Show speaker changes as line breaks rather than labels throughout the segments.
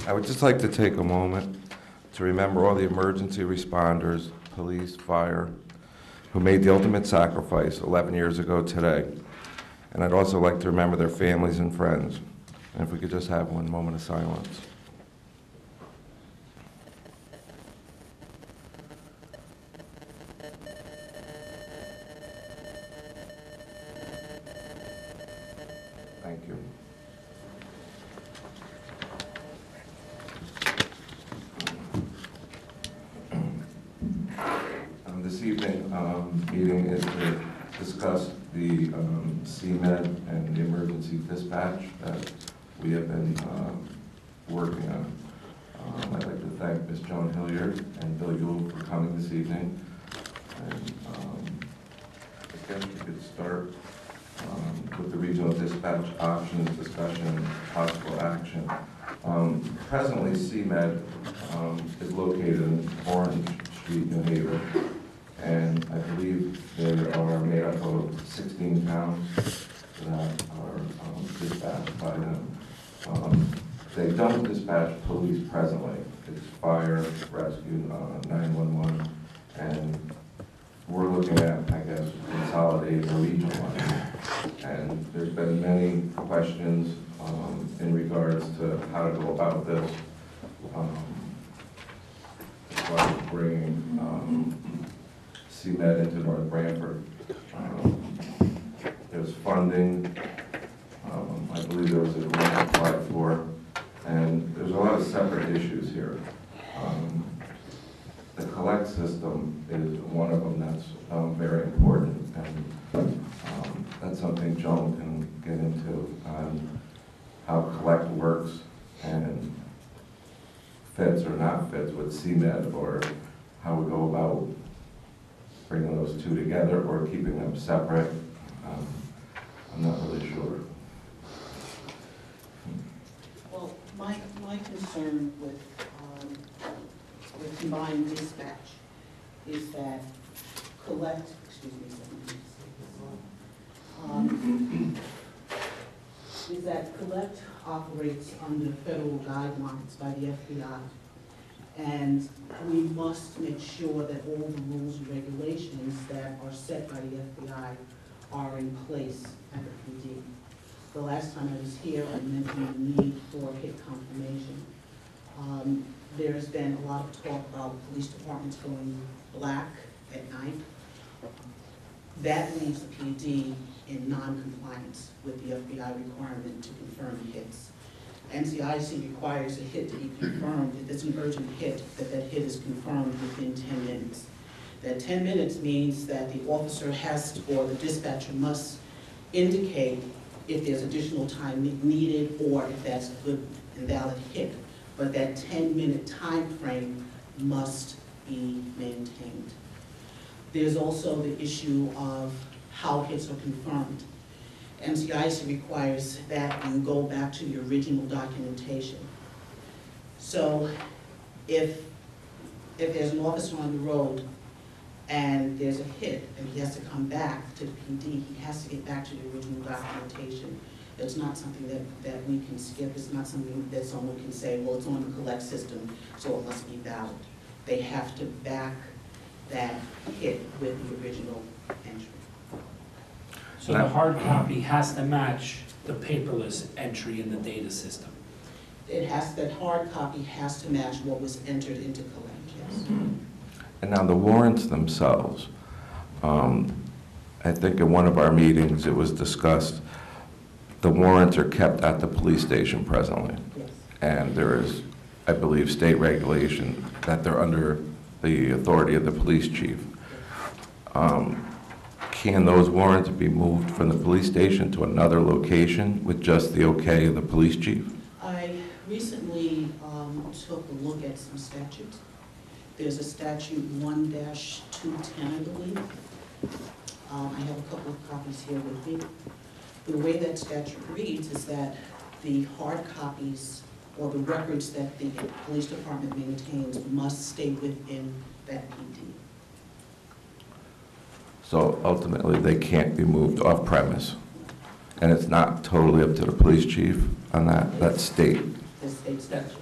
I would just like to take a moment to remember all the emergency responders, police, fire, who made the ultimate sacrifice 11 years ago today. And I'd also like to remember their families and friends. And if we could just have one moment of silence. Thank you. This evening meeting is to discuss the CMed and the emergency dispatch that we have been working on. I'd like to thank Ms. Joan Hilliard and Bill Yule for coming this evening. And I guess we could start with the regional dispatch options discussion and possible action. Presently, CMed is located in Orange Street, New Haven. And I believe there are made up of 16 towns that are dispatched by them. They don't dispatch police presently. It's fire, rescue, 911, and we're looking at, I guess, consolidating or regionalizing. And there's been many questions in regards to how to go about this. As far as bringing CMed into North Branford. There's funding. I believe there was a grant applied for, and there's a lot of separate issues here. The collect system is one of them that's very important, and that's something Joan can get into on how collect works and fits or not fits with CMed, or how we go about bringing those two together or keeping them separate. I'm not really sure.
Well, my concern with combined dispatch is that collect, is that collect operates under federal guidelines by the FBI. And we must make sure that all the rules and regulations that are set by the FBI are in place at the PD. The last time I was here, I mentioned the need for hit confirmation. There's been a lot of talk about police departments going black at night. That leaves the PD in non-compliance with the FBI requirement to confirm hits. NCIC requires a hit to be confirmed. If it's an urgent hit, that hit is confirmed within 10 minutes. That 10 minutes means that the officer has to, or the dispatcher must indicate if there's additional time needed or if that's a good and valid hit. But that 10-minute time frame must be maintained. There's also the issue of how hits are confirmed. NCIC requires that you go back to the original documentation. So if there's an officer on the road and there's a hit and he has to come back to the PD, he has to get back to the original documentation. It's not something that we can skip. It's not something that someone can say, well, it's on the collect system, so it must be valid. They have to back that hit with the original entry.
So the hard copy has to match the paperless entry in the data system.
It has, that hard copy has to match what was entered into collect, yes.
And now the warrants themselves, I think in one of our meetings it was discussed, the warrants are kept at the police station presently.
Yes.
And there is, I believe, state regulation that they're under the authority of the police chief. Can those warrants be moved from the police station to another location with just the okay of the police chief?
I recently took a look at some statutes. There's a statute 1-210, I believe. I have a couple of copies here with me. The way that statute reads is that the hard copies or the records that the police department maintains must stay within that PD.
So ultimately, they can't be moved off premise. And it's not totally up to the police chief on that, that's state.
state statute.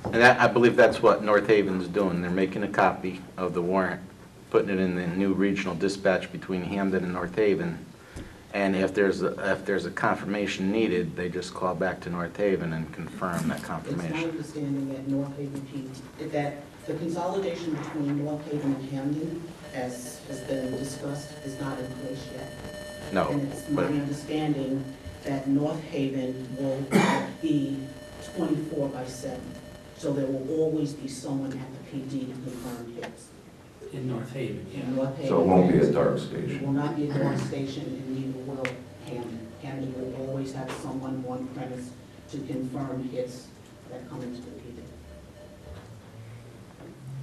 And that, I believe that's what North Haven's doing. They're making a copy of the warrant, putting it in the new regional dispatch between Hamden and North Haven. And if there's a confirmation needed, they just call back to North Haven and confirm that
It's my
confirmation.
understanding that North Haven PD, that the consolidation between North Haven and Hamden, as has been discussed, is not in place yet.
No,
And it's my
but
understanding that North Haven will be 24/7. So there will always be someone at the PD to confirm hits.
In North Haven, yeah.
In North Haven.
So it won't be a dark
It
station.
will not be a dark station, and neither will Hamden. Hamden will always have someone on premise to confirm hits that come into the PD.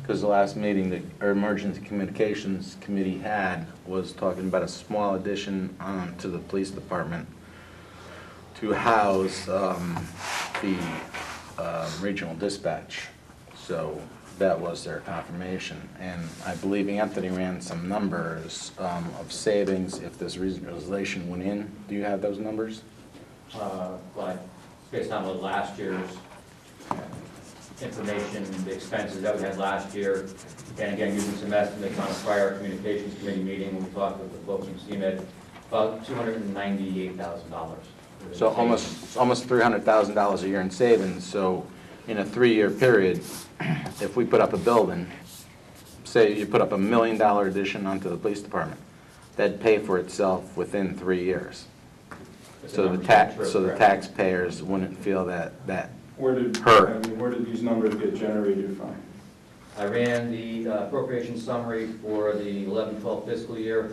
because the last meeting that our Emergency Communications Committee had was talking about a small addition to the police department to house the regional dispatch. So that was their confirmation. And I believe Anthony ran some numbers of savings if this regionalization went in. Do you have those numbers?
Like, based on what last year's information, the expenses that we had last year, and again, using some estimates on a prior communications committee meeting, when we talked with the folks from CMed, about $298,000.
So almost $300,000 a year in savings. So in a 3-year period, if we put up a building, say you put up $1 million addition onto the police department, that'd pay for itself within 3 years. So the taxpayers wouldn't feel that
Where did
hurt.
where did these numbers get generated from?
I ran the appropriation summary for the 11-12 fiscal year.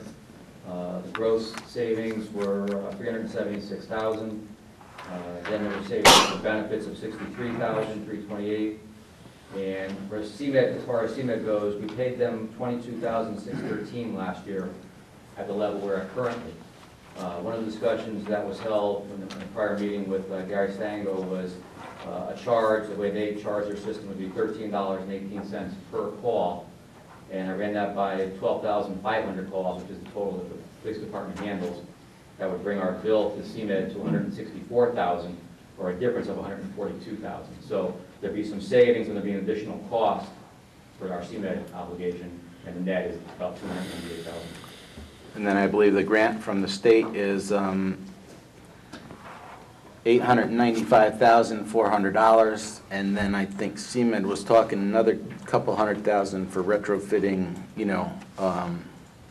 The gross savings were $376,000. Then there were savings for benefits of $63,328. And for CMed, as far as CMed goes, we paid them $22,613 last year at the level we're at currently. One of the discussions that was held in the prior meeting with Gary Stango was a charge, the way they charge their system would be $13.18 per call. And I ran that by 12,500 calls, which is the total that the police department handles. That would bring our bill to CMed to $164,000, or a difference of $142,000. So there'd be some savings and there'd be an additional cost for our CMed obligation, and the net is about $298,000.
And then I believe the grant from the state is $895,400, and then I think CMed was talking another couple $100,000 for retrofitting,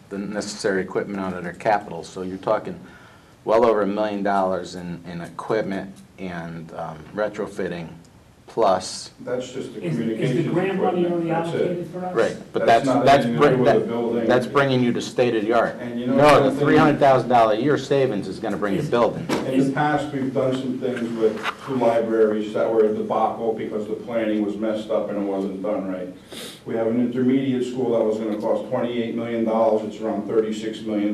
the necessary equipment out of their capital. So you're talking well over $1 million in equipment and retrofitting, plus.
That's just the
Is
communications
the grant money
equipment.
already
That's it.
allocated for us?
Right, but
That's not anything to do with the building.
that's bringing you to state of the art.
And you know
No, the
something?
$300,000 a year savings is going to bring the building.
In the past, we've done some things with 2 libraries that were a debacle because the planning was messed up and it wasn't done right. We have an intermediate school that was going to cost $28 million. It's around $36 million.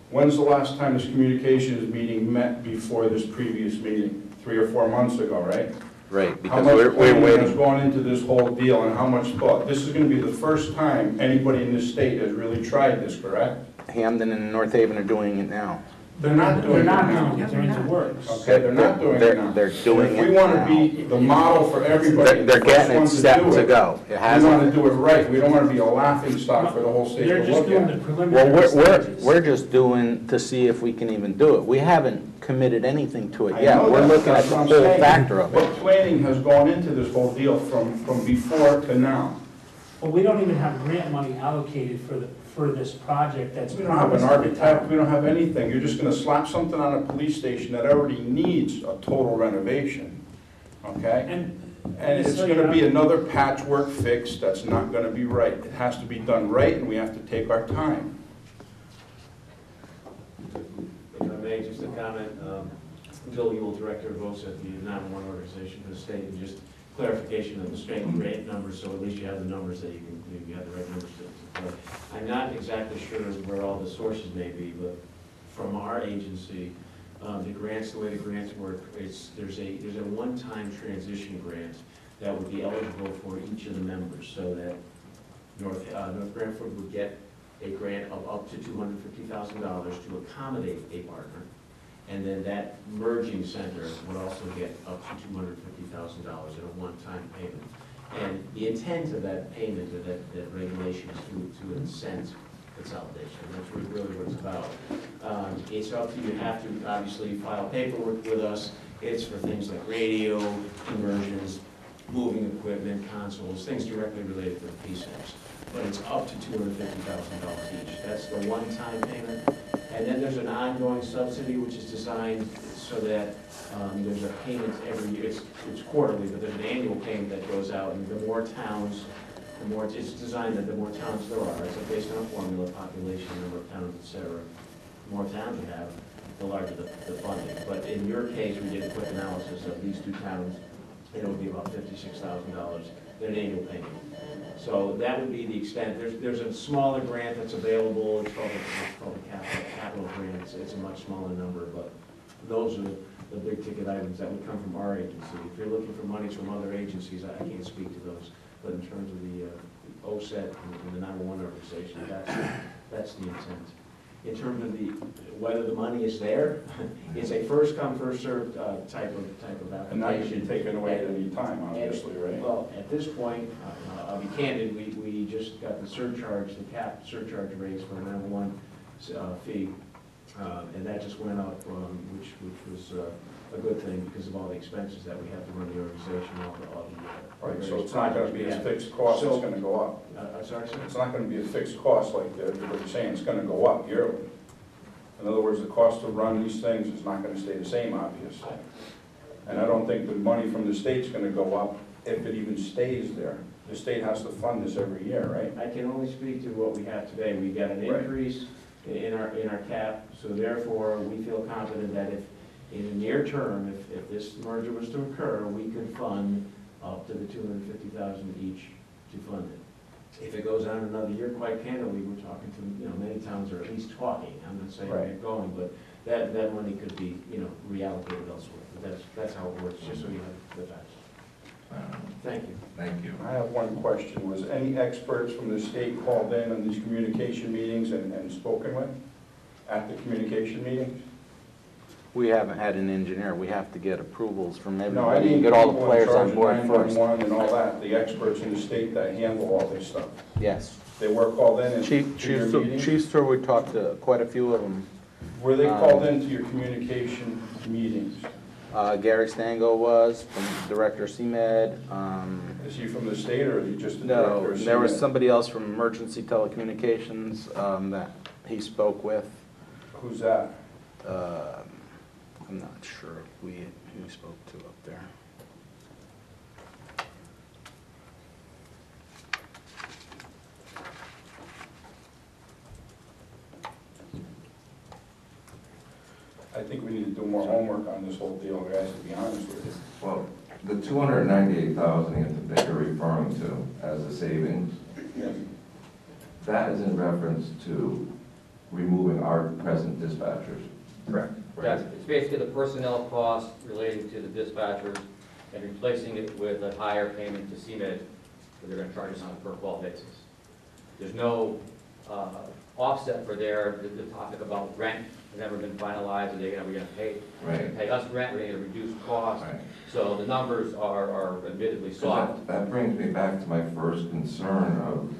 When's the last time this communications meeting met before this previous meeting? 3 or 4 months ago, right?
Right,
How
because
much
we're
planning has
waiting.
gone into this whole deal and how much thought? This is going to be the first time anybody in this state has really tried this, correct?
Hamden and North Haven are doing it now.
They're not doing it now.
They're in the works.
Okay, they're not doing it now.
They're doing
If
it
we want to
now.
be the model for everybody,
They're
the
getting
first
it
one
set
do
to
it,
go. It
we want
hasn't.
to do it right. We don't want to be a laughing stock for the whole state
They're
to
just
look
doing the
at.
Well,
preliminary stages.
we're just doing to see if we can even do it. We haven't committed anything to it
I
yet.
know
We're
that.
looking at
That's
the
what I'm
whole
saying.
factor of
What
it.
planning has gone into this whole deal from before to now?
But we don't even have grant money allocated for this project that's.
We don't have an architect, we don't have anything. You're just going to slap something on a police station that already needs a total renovation, okay?
And
And it's going to be another patchwork fix that's not going to be right. It has to be done right, and we have to take our time.
If I may, just a comment, Bill Ewell, Director of OSA, the 911 organization for the state, and just clarification of the straight grant numbers, so at least you have the numbers that you have the right numbers to play. I'm not exactly sure where all the sources may be, but from our agency, the grants, the way the grants work, there's a one-time transition grant that would be eligible for each of the members, so that North Branford would get a grant of up to $250,000 to accommodate a partner. And then that merging center would also get up to $250,000 in a one-time payment. And the intent of that payment, of that regulation, is to incent consolidation. That's really what it's about. It's up to you. You have to obviously file paperwork with us. It's for things like radio, conversions, moving equipment, consoles, things directly related to the PSAPs. But it's up to $250,000 each. That's the one-time payment. And then there's an ongoing subsidy, which is designed so that there's a payment every year. It's quarterly, but there's an annual payment that goes out. And the more towns, it's designed that the more towns there are. It's based on a formula, population, number of towns, et cetera. The more towns you have, the larger the funding. But in your case, we did a quick analysis of these two towns. It would be about $56,000 in an annual payment. So that would be the extent. There's a smaller grant that's available. It's called a capital grant. It's a much smaller number, but those are the big ticket items that would come from our agency. If you're looking for monies from other agencies, I can't speak to those. But in terms of the OSET and the 911 organization, that's the intent. In terms of whether the money is there, it's a first come, first served type of application.
And that can be taken away at any time, obviously, right?
Well, at this point, I'll be candid, we just got the surcharge, the cap surcharge raise for the 911 fee, and that just went up, which was a good thing because of all the expenses that we have to run the organization, all the
Right, so it's not gonna be a fixed cost, it's gonna go up.
I'm sorry, sir?
It's not gonna be a fixed cost like you're saying, it's gonna go up yearly. In other words, the cost to run these things is not gonna stay the same, obviously. And I don't think the money from the state's gonna go up if it even stays there. The state has to fund this every year, right?
I can only speak to what we have today. We got an increase in our cap, so therefore, we feel confident that if, in the near term, if this merger was to occur, we could fund up to the $250,000 each to fund it. If it goes on another year, quite candidly, we're talking to, many towns are at least talking. I'm not saying they're going, but that money could be, reallocated elsewhere. But that's how it works, just so you have the facts. Thank you.
Thank you.
I have one question. Was any experts from the state called in on these communication meetings and spoken with at the communication meetings?
We haven't had an engineer. We have to get approvals from
No, I
everybody
mean
and get all the
people in
players
charge
on
of
board first.
911 and all that, the experts in the state that handle all this stuff.
Yes.
They were called in and to your meetings?
Chief, sir, we talked to quite a few of them.
Were they called into your communication meetings?
Gary Stango was, from Director CMed.
Is he from the state or is he just the
No,
director of
there was
CMed?
somebody else from Emergency Telecommunications that he spoke with.
Who's that?
I'm not sure who we spoke to up there.
I think we need to do more homework on this whole deal, guys, to be honest with you.
Well, the 298,000 that you're referring to as a savings, that is in reference to removing our present dispatchers.
Correct.
It's basically the personnel cost relating to the dispatchers and replacing it with a higher payment to CMed, that they're gonna charge us on a per call basis. There's no offset for the topic about rent has never been finalized, are they gonna pay us rent, we're gonna reduce costs.
Right.
So the numbers are admittedly soft.
That brings me back to my first concern of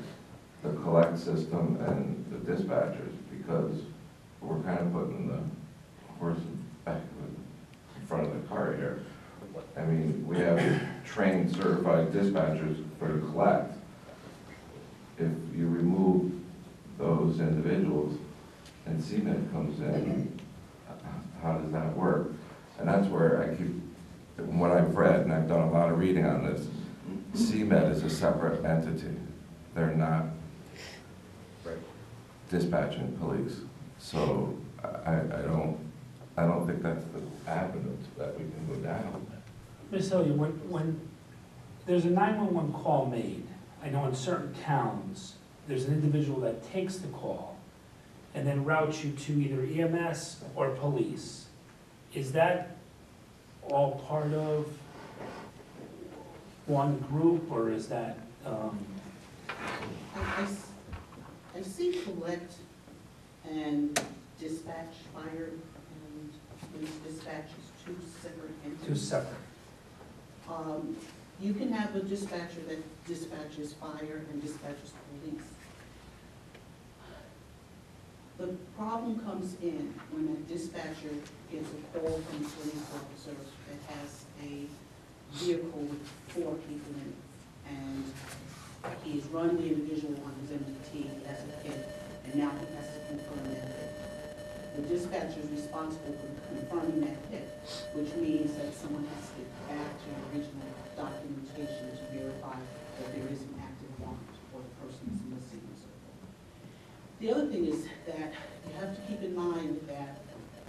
the collect system and the dispatchers, because we're kind of putting the horse back in front of the car here. I mean, we have trained, certified dispatchers for the collect. If you remove those individuals and CMed comes in, how does that work? And that's where I keep, what I've read, and I've done a lot of reading on this, CMed is a separate entity. They're not dispatching police. So I don't think that's the avenue that we can go down.
Ms. Hilliard, when there's a 911 call made, I know in certain towns, there's an individual that takes the call and then routes you to either EMS or police. Is that all part of one group, or is that,
I see collect and dispatch, fire and police dispatches, two separate entities.
Two separate.
You can have a dispatcher that dispatches fire and dispatches police. The problem comes in when a dispatcher gets a call from a police officer that has a vehicle with 4 people in it, and he has run the individual on his MDT as a kid, and now he has to confirm that hit. The dispatcher is responsible for confirming that hit, which means that someone has to get back to the original documentation to verify that there is an active warrant or the person is missing and so forth. The other thing is that you have to keep in mind that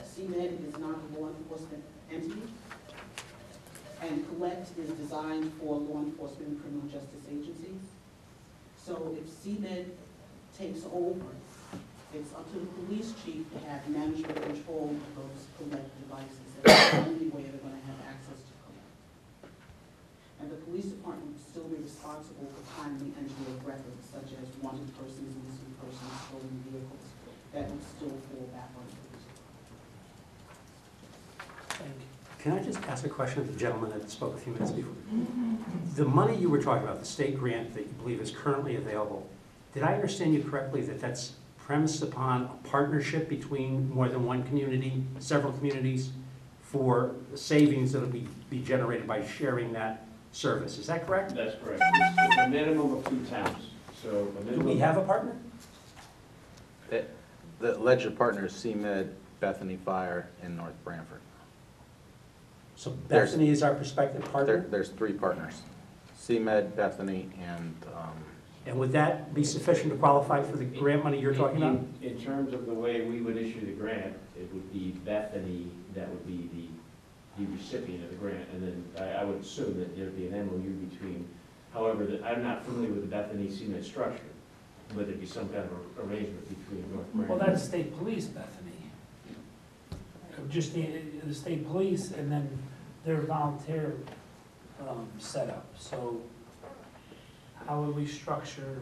CMed is not a law enforcement entity, and Collect is designed for law enforcement and criminal justice agencies. So if CMed takes over, it's up to the police chief to have management control of those Collect devices. That's the only way they're going to have access to Collect. And the police department will still be responsible for timely entry of records, such as wanted persons, missing persons, stolen vehicles. That would still fall back on the police department.
Thank you.
Can I just ask a question of the gentleman that spoke a few minutes before? The money you were talking about, the state grant that you believe is currently available, did I understand you correctly that that's premised upon a partnership between more than one community, several communities, for savings that will be generated by sharing that service? Is that correct?
That's correct. It's a minimum of 2 towns, so a
Do
minimum.
we have a partner?
The alleged partners, CMed, Bethany Fire, and North Branford.
So Bethany is our prospective partner?
There's 3 partners, CMed, Bethany,
And would that be sufficient to qualify for the grant money you're talking about?
In terms of the way we would issue the grant, it would be Bethany that would be the recipient of the grant, and then I would assume that there'd be an MOU between, however, I'm not familiar with the Bethany CMed structure, but there'd be some kind of arrangement between North Branford.
Well, that's state police, Bethany. Just the state police and then their volunteer setup. So how would we structure?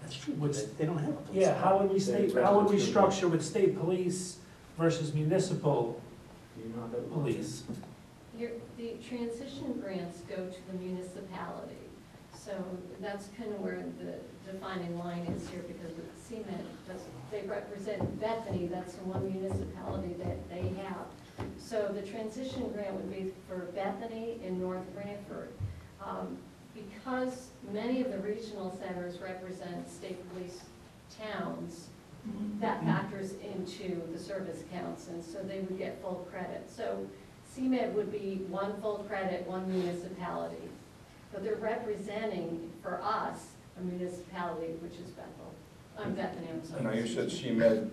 That's true, they don't have a police.
Yeah, how would we structure with state police versus municipal
Do you know how that would work?
police?
The transition grants go to the municipality. So that's kind of where the defining line is here, because with CMed, they represent Bethany, that's the one municipality that they have. So the transition grant would be for Bethany in North Branford. Because many of the regional centers represent state police towns, that factors into the service counts, and so they would get full credit. So CMed would be 1 full credit, 1 municipality. But they're representing, for us, a municipality, which is Bethany, I'm sorry.
Now, you said CMed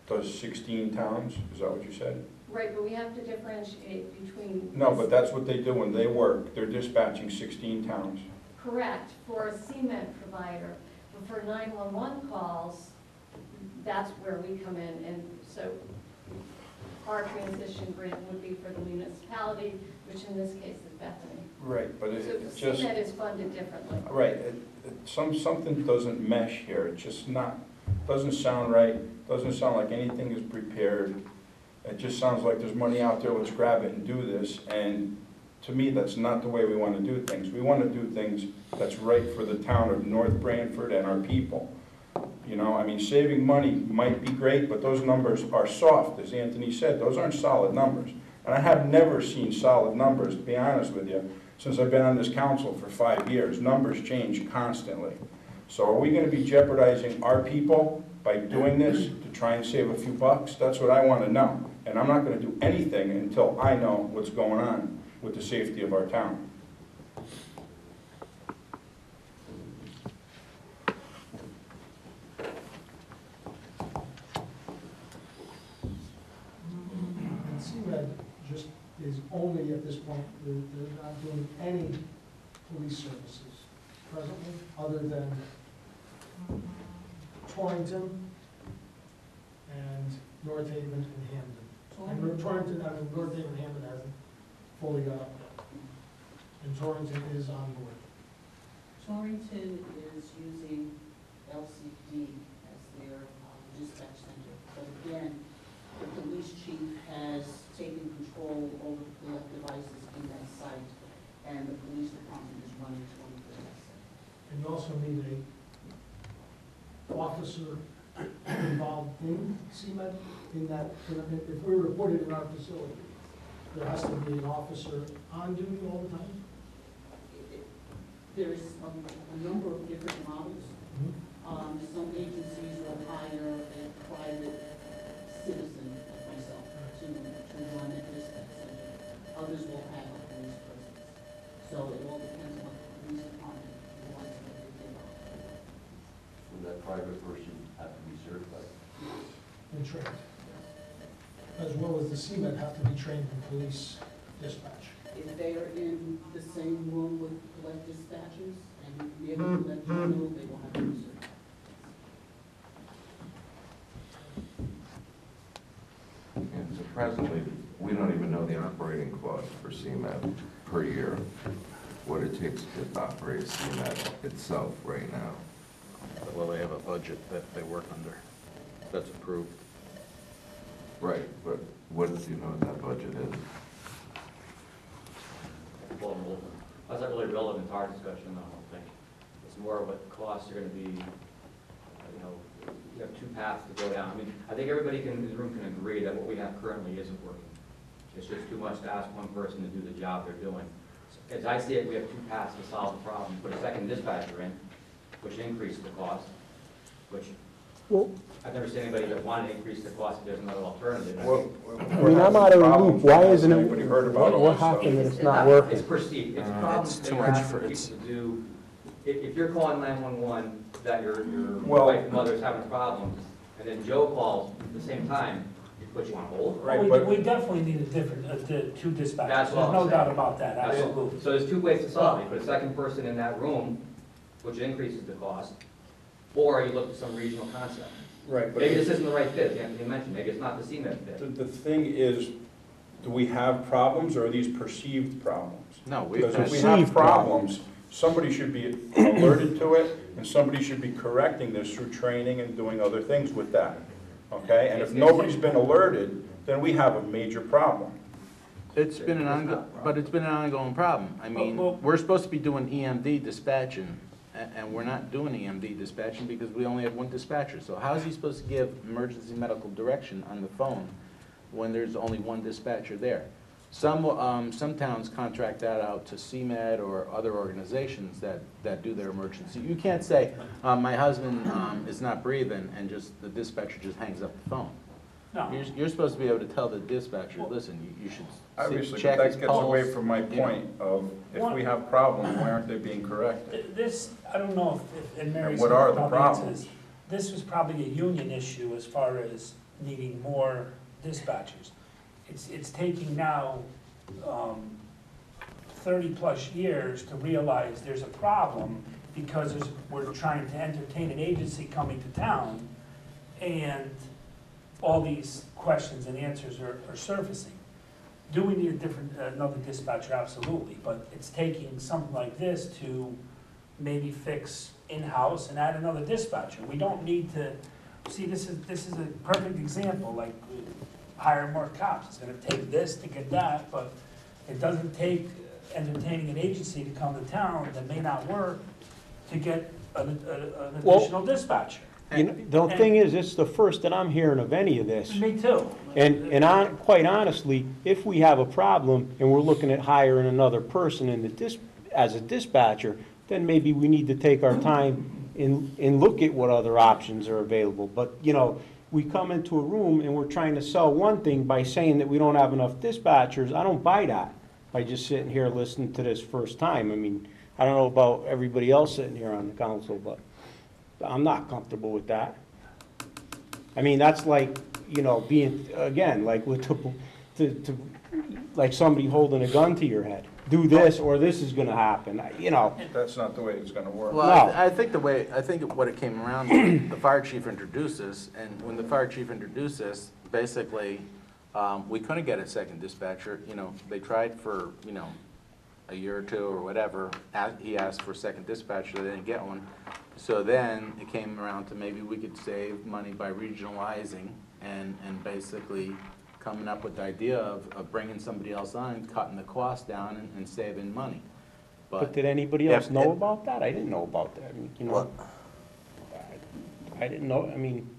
does 16 towns, is that what you said?
Right, but we have to differentiate between.
No, but that's what they do when they work, they're dispatching 16 towns.
Correct, for a CMed provider, but for 911 calls, that's where we come in, and so our transition grant would be for the municipality, which in this case is Bethany.
Right, but
So
it just,
CMed is funded differently.
right, something doesn't mesh here, it's just not, doesn't sound right, doesn't sound like anything is prepared. It just sounds like there's money out there, let's grab it and do this, and to me, that's not the way we want to do things. We want to do things that's right for the town of North Branford and our people. You know, I mean, saving money might be great, but those numbers are soft, as Anthony said, those aren't solid numbers. And I have never seen solid numbers, to be honest with you, since I've been on this council for 5 years. Numbers change constantly. So are we going to be jeopardizing our people by doing this to try and save a few bucks? That's what I want to know. And I'm not going to do anything until I know what's going on with the safety of our town.
And CMed just is only at this point, they're not doing any police services presently, other than Torrington and North Haven and Hamden. And Torrington, North Haven and Hamden hasn't fully got up yet. And Torrington is on board.
Torrington is using LCD as their dispatch center. But again, the police chief has taken
also need a officer involved in CMed, in that, if we're reported in our facility, there has to be an officer on duty all the time?
There's a number of different models. Some agencies will hire a private citizen like myself to run a dispatch center. Others will have a police presence. So it all depends on what the police department wants to do.
Would that private person have to be certified?
And trained. As well as the CMed have to be trained in police dispatch.
If they are in the same room with collect dispatchers and near the collect terminal, they will have to be certified.
And so presently, we don't even know the operating cost for CMed per year, what it takes to operate CMed itself right now.
Well, they have a budget that they work under, that's approved.
Right, but what do you know what that budget is?
Well, that's not really relevant to our discussion, I don't think. It's more what costs are gonna be, you have two paths to go down. I mean, I think everybody in this room can agree that what we have currently isn't working. It's just too much to ask one person to do the job they're doing. As I see it, we have two paths to solve the problem. Put a second dispatcher in, which increases the cost, which I've never seen anybody that wanted to increase the cost if there's another alternative.
Well,
I mean, I'm out of the loop. Why isn't it,
Anybody heard about all
what
this stuff?
happened that it's not working?
It's perceived, it's problems
It's
that
too
you're
much
asking
for-
people to do. If you're calling 911, that your
Well-
wife and mother's having a problem, and then Joe calls at the same time, it puts you on hold.
Right,
We
but-
we definitely need a different, two dispatchers,
That's
there's
what I'm
no
saying.
doubt about that, absolutely.
So there's two ways to solve it. You put a second person in that room, which increases the cost, or you look at some regional concept.
Right, but
Maybe this isn't the right fit, as Anthony mentioned, maybe it's not the CMed fit.
the thing is, do we have problems or are these perceived problems?
No, we've
Because
had,
if we have
Perceived
problems, somebody should be alerted to it, and somebody should be correcting this through training and doing other things with that, okay? And if nobody's been alerted, then we have a major problem.
it's been an ongoing problem. I mean,
Well-
we're supposed to be doing EMD dispatching, and we're not doing EMD dispatching because we only have one dispatcher. So how is he supposed to give emergency medical direction on the phone when there's only one dispatcher there? Some towns contract that out to CMed or other organizations that do their emergency. You can't say, my husband is not breathing, and just the dispatcher just hangs up the phone.
No,
You're supposed to be able to tell the dispatcher, listen, you should
Obviously,
check
but
his
that gets away
pulse.
from my point of, if we have problems, why aren't they being corrected?
this, I don't know if, and Mary's.
what are the
probably
problems?
answers. This was probably a union issue as far as needing more dispatchers. It's taking now 30-plus years to realize there's a problem because we're trying to entertain an agency coming to town, and all these questions and answers are surfacing. Do we need another dispatcher? Absolutely, but it's taking something like this to maybe fix in-house and add another dispatcher. We don't need to, see, this is a perfect example, like hire more cops. It's gonna take this to get that, but it doesn't take entertaining an agency to come to town that may not work to get an
Well-
additional dispatcher.
You know, the thing is, it's the first that I'm hearing of any of this.
Me too.
And quite honestly, if we have a problem and we're looking at hiring another person as a dispatcher, then maybe we need to take our time and look at what other options are available. But, you know, we come into a room and we're trying to sell one thing by saying that we don't have enough dispatchers. I don't buy that by just sitting here listening to this first time. I mean, I don't know about everybody else sitting here on the council, but I'm not comfortable with that. I mean, that's like, you know, being, again, like with, like somebody holding a gun to your head. Do this or this is gonna happen, you know.
That's not the way it's gonna work.
Well,
No.
I think what it came around, the fire chief introduced this, and when the fire chief introduced this, basically, we couldn't get a second dispatcher. You know, they tried for, you know, a year or two or whatever. He asked for a second dispatcher, they didn't get one. So then it came around to maybe we could save money by regionalizing and basically coming up with the idea of bringing somebody else on, cutting the cost down and saving money.
But did anybody else know about that? I didn't know about that, I mean, you know. I didn't know, I mean,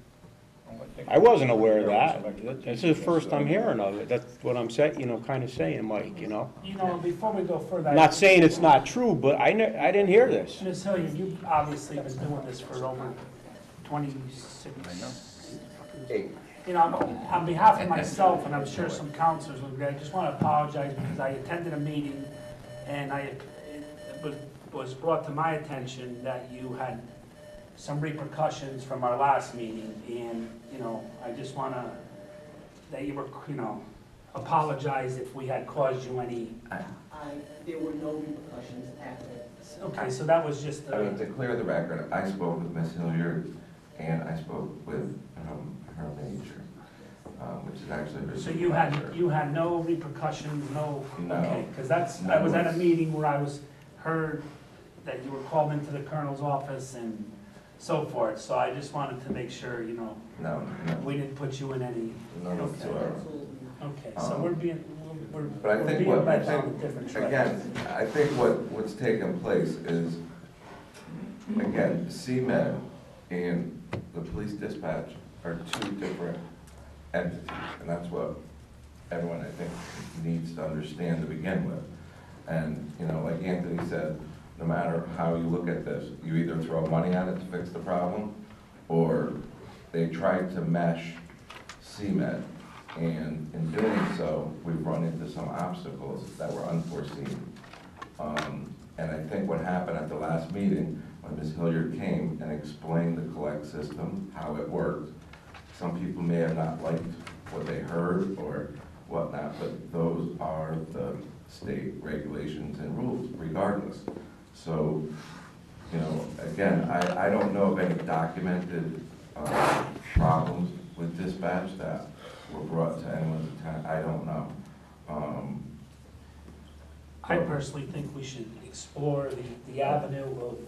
I wasn't aware of that. This is the first I'm hearing of it. That's what I'm saying, you know, kind of saying, Mike, you know.
You know, before we go further.
I'm not saying it's not true, but I didn't hear this.
Ms. Hilliard, you've obviously been doing this for over 26. You know, on behalf of myself, and I'm sure some counselors would agree, I just want to apologize because I attended a meeting and it was brought to my attention that you had some repercussions from our last meeting, and, you know, I just want to, that you were, you know, apologize if we had caused you any.
There were no repercussions after.
Okay, so that was just
I mean, to clear the record, I spoke with Ms. Hilliard, and I spoke with her manager, which is actually her
So
supervisor.
you had no repercussions, no?
No.
Okay, because I was at a meeting where I heard that you were called into the colonel's office and so forth, so I just wanted to make sure, you know,
No,
we didn't put you in any.
none whatsoever.
Okay, so we're being
But I think
being
what, I
led down a
think,
different track.
again, I think what's taken place is, again, CMed and the police dispatch are two different entities, and that's what everyone, I think, needs to understand to begin with. And, you know, like Anthony said, no matter how you look at this, you either throw money at it to fix the problem, or they try to mesh CMed. And in doing so, we've run into some obstacles that were unforeseen. And I think what happened at the last meeting, when Ms. Hilliard came and explained the collect system, how it worked, some people may have not liked what they heard or whatnot, but those are the state regulations and rules regardless. So, you know, again, I don't know of any documented problems with dispatch that were brought to anyone's attention. I don't know.
I personally think we should explore the avenue of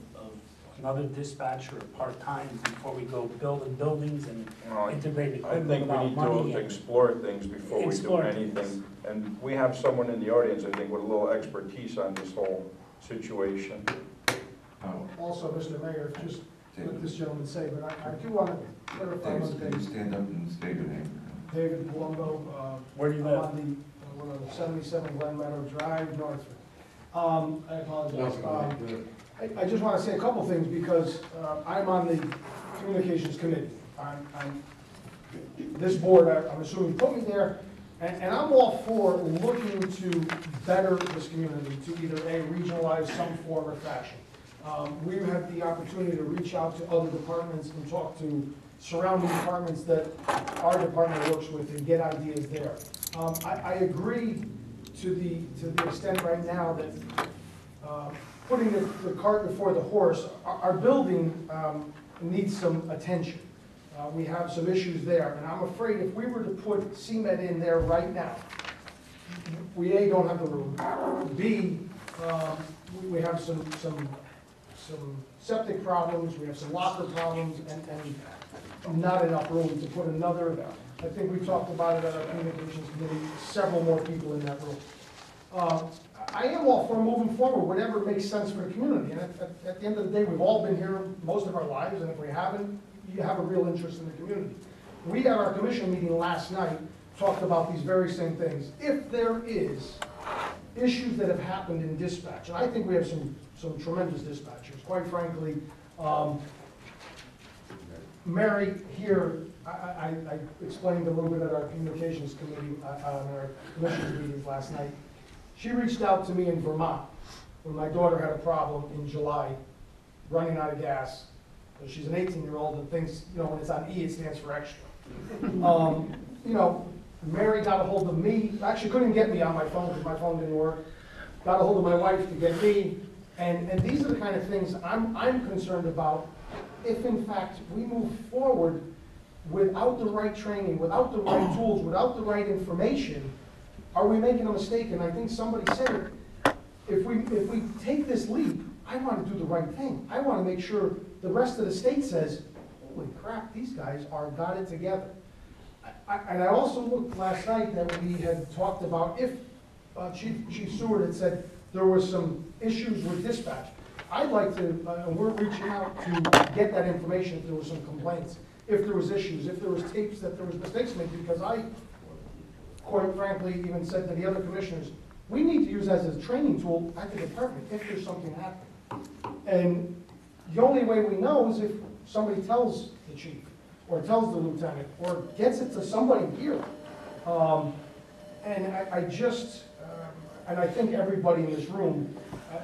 another dispatcher part-time before we go building buildings and integrating
I
equipment
think we
without
need
money.
to explore things before we do
Explore
anything.
things.
And we have someone in the audience, I think, with a little expertise on this whole situation.
Also, Mr. Mayor, just what this gentleman say, but I do want to clarify one
Can you
thing.
stand up and state your name?
David Palumbo.
Where do you
I'm
live?
on the 177 Glen Meadow Drive, Northford. I apologize. I just want to say a couple things because I'm on the communications committee. This board, I'm assuming, put me there, and I'm all for looking to better this community to either A, regionalize some form or fashion. We have the opportunity to reach out to other departments and talk to surrounding departments that our department works with and get ideas there. I agree to the extent right now that putting the cart before the horse, our building needs some attention. We have some issues there, and I'm afraid if we were to put CMed in there right now, we A, don't have the room, B, we have some septic problems, we have some locker problems, and not enough room to put another, I think we talked about it at our communications committee, several more people in that room. I am all for moving forward, whatever makes sense for the community, and at the end of the day, we've all been here most of our lives, and if we haven't, you have a real interest in the community. We, at our commission meeting last night, talked about these very same things. If there is issues that have happened in dispatch, and I think we have some tremendous dispatchers, quite frankly. Mary here, I explained a little bit at our communications committee, on our commissioners meetings last night. She reached out to me in Vermont when my daughter had a problem in July, running out of gas. She's an 18-year-old and thinks, you know, when it's on E, it stands for extra. You know, Mary got a hold of me, actually couldn't get me on my phone because my phone didn't work. Got a hold of my wife to get me, and these are the kind of things I'm concerned about. If in fact we move forward without the right training, without the right tools, without the right information, are we making a mistake? And I think somebody said it, if we take this leap, I want to do the right thing. I want to make sure the rest of the state says, holy crap, these guys are got it together. And I also looked last night that we had talked about if Chief Seward had said, there was some issues with dispatch. I'd like to, we're reaching out to get that information if there was some complaints, if there was issues, if there was tapes that there was mistakes made, because I, quite frankly, even said to the other commissioners, we need to use that as a training tool at the department if there's something happening. And the only way we know is if somebody tells the chief, or tells the lieutenant, or gets it to somebody here. And and I think everybody in this room,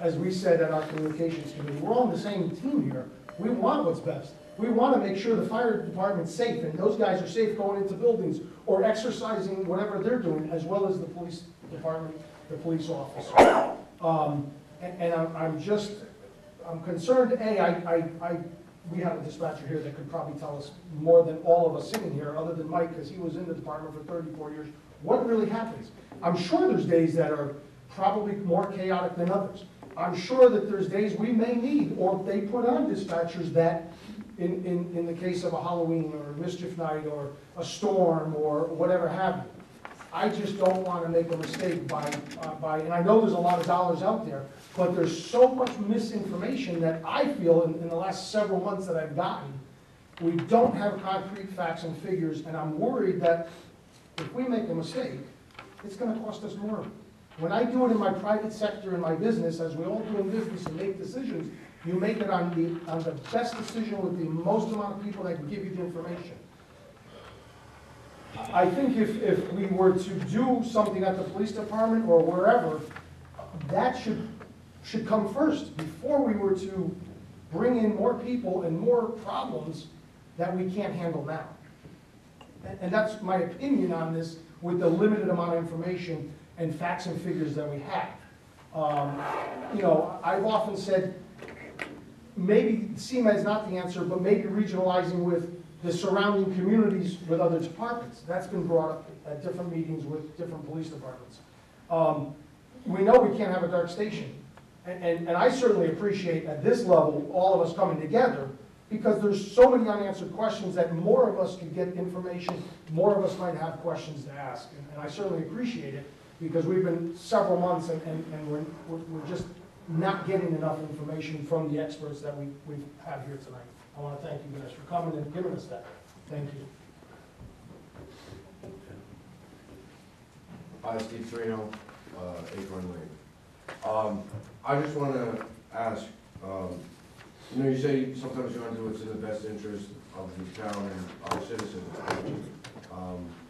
as we said at our communications committee, we're all on the same team here. We want what's best. We want to make sure the fire department's safe, and those guys are safe going into buildings or exercising whatever they're doing, as well as the police department, the police officer. I'm concerned, we have a dispatcher here that could probably tell us more than all of us sitting here, other than Mike, because he was in the department for 34 years, what really happens. I'm sure there's days that are probably more chaotic than others. I'm sure that there's days we may need, or they put on dispatchers that, in the case of a Halloween or a mischief night or a storm or whatever have you. I just don't want to make a mistake by, and I know there's a lot of dollars out there, but there's so much misinformation that I feel in the last several months that I've gotten, we don't have concrete facts and figures, and I'm worried that if we make a mistake, it's going to cost us more. When I do it in my private sector, in my business, as we all do in business and make decisions, you make it on the best decision with the most amount of people that can give you the information. I think if we were to do something at the police department or wherever, that should come first before we were to bring in more people and more problems that we can't handle now. And that's my opinion on this with the limited amount of information and facts and figures that we have. I've often said maybe CMA is not the answer, but maybe regionalizing with the surrounding communities with other departments. That's been brought up at different meetings with different police departments. We know we can't have a dark station. And I certainly appreciate at this level all of us coming together, because there's so many unanswered questions that more of us could get information, more of us might have questions to ask. And I certainly appreciate it, because we've been several months and we're just not getting enough information from the experts that we have here tonight. I want to thank you guys for coming and giving us that. Thank you.
Hi, Steve Serino, Acorn Lane. I just want to ask, you say sometimes you want to do what's in the best interest of the town and our citizens.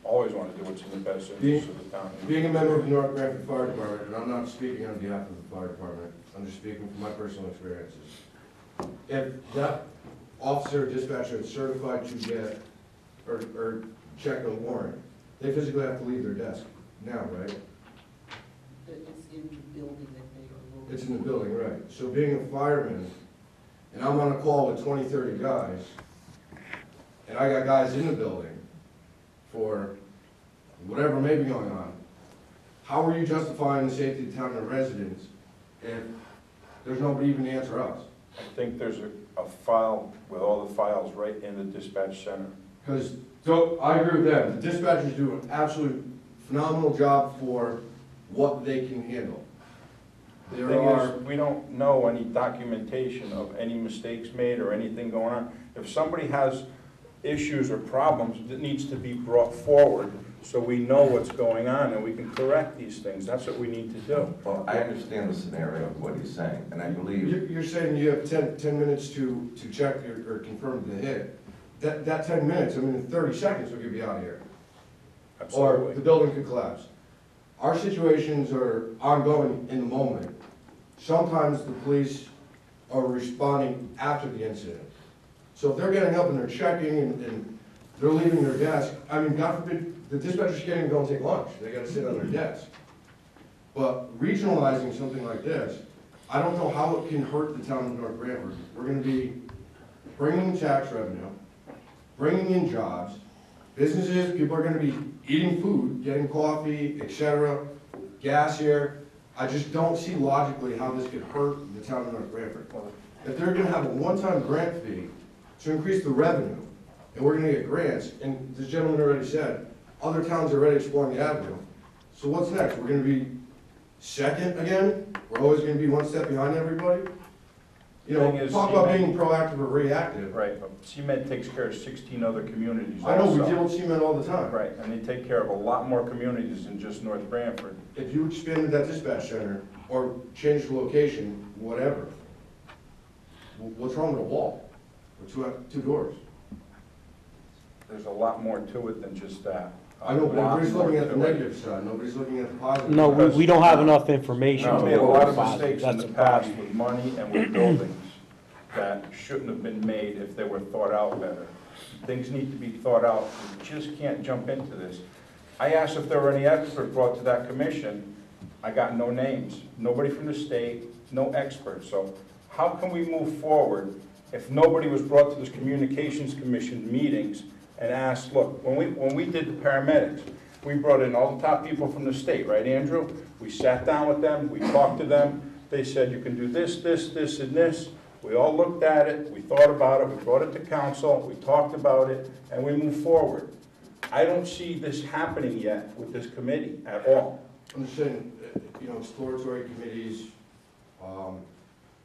Always want to do what's in the best interest of the town.
Being a member of the North Branford Fire Department, and I'm not speaking on behalf of the fire department, I'm just speaking from my personal experiences. If that officer or dispatcher is certified to get or check a warrant, they physically have to leave their desk now, right?
It's in the building that they are located.
It's in the building, right. So being a fireman, and I'm on a call with 20, 30 guys, and I got guys in the building for whatever may be going on, how are you justifying the safety of the town and the residents if there's nobody even to answer us?
I think there's a file with all the files right in the dispatch center.
Because I agree with them. The dispatchers do an absolute phenomenal job for what they can handle.
The thing is, we don't know any documentation of any mistakes made or anything going on. If somebody has issues or problems, that needs to be brought forward so we know what's going on and we can correct these things. That's what we need to do.
Well, I understand the scenario of what he's saying, and I believe...
You're saying you have 10 minutes to check or confirm the hit. That 10 minutes, I mean, in 30 seconds, we could be out of here.
Absolutely.
Or the building could collapse. Our situations are ongoing in the moment. Sometimes the police are responding after the incident. So if they're getting up and they're checking and they're leaving their desk, I mean, God forbid, the dispatchers can't even go and take lunch. They gotta sit on their desk. But regionalizing something like this, I don't know how it can hurt the town of North Branford. We're gonna be bringing in tax revenue, bringing in jobs, businesses, people are gonna be eating food, getting coffee, etc., gas here. I just don't see logically how this could hurt the town of North Branford. If they're gonna have a one-time grant fee to increase the revenue, and we're gonna get grants, and this gentleman already said, other towns are already exploring the avenue. So what's next? We're gonna be second again, we're always gonna be one step behind everybody. You
Thing
know,
is,
talk about
CMed
being proactive or reactive.
Right, but CMed takes care of 16 other communities
I know, we
also.
deal with CMed all the time.
Right, and they take care of a lot more communities than just North Branford.
If you expanded that dispatch center, or changed the location, whatever, what's wrong with a wall? Or two doors?
There's a lot more to it than just that.
I know, but
A lot
everybody's
more
looking at the
to it.
negative side, nobody's looking at the positive.
No, we don't have enough information
Now,
to
we made a
look
lot
at
of
positive.
mistakes in
That's
the
the
past
problem.
with money and with buildings that shouldn't have been made if they were thought out better. Things need to be thought out. You just can't jump into this. I asked if there were any experts brought to that commission. I got no names. Nobody from the state, no experts. So how can we move forward if nobody was brought to this communications commission meetings and asked, look, when we did the paramedics, we brought in all the top people from the state, right, Andrew? We sat down with them, we talked to them. They said, you can do this, this, this, and this. We all looked at it, we thought about it, we brought it to council, we talked about it, and we moved forward. I don't see this happening yet with this committee at all.
I'm just saying, you know, exploratory committees,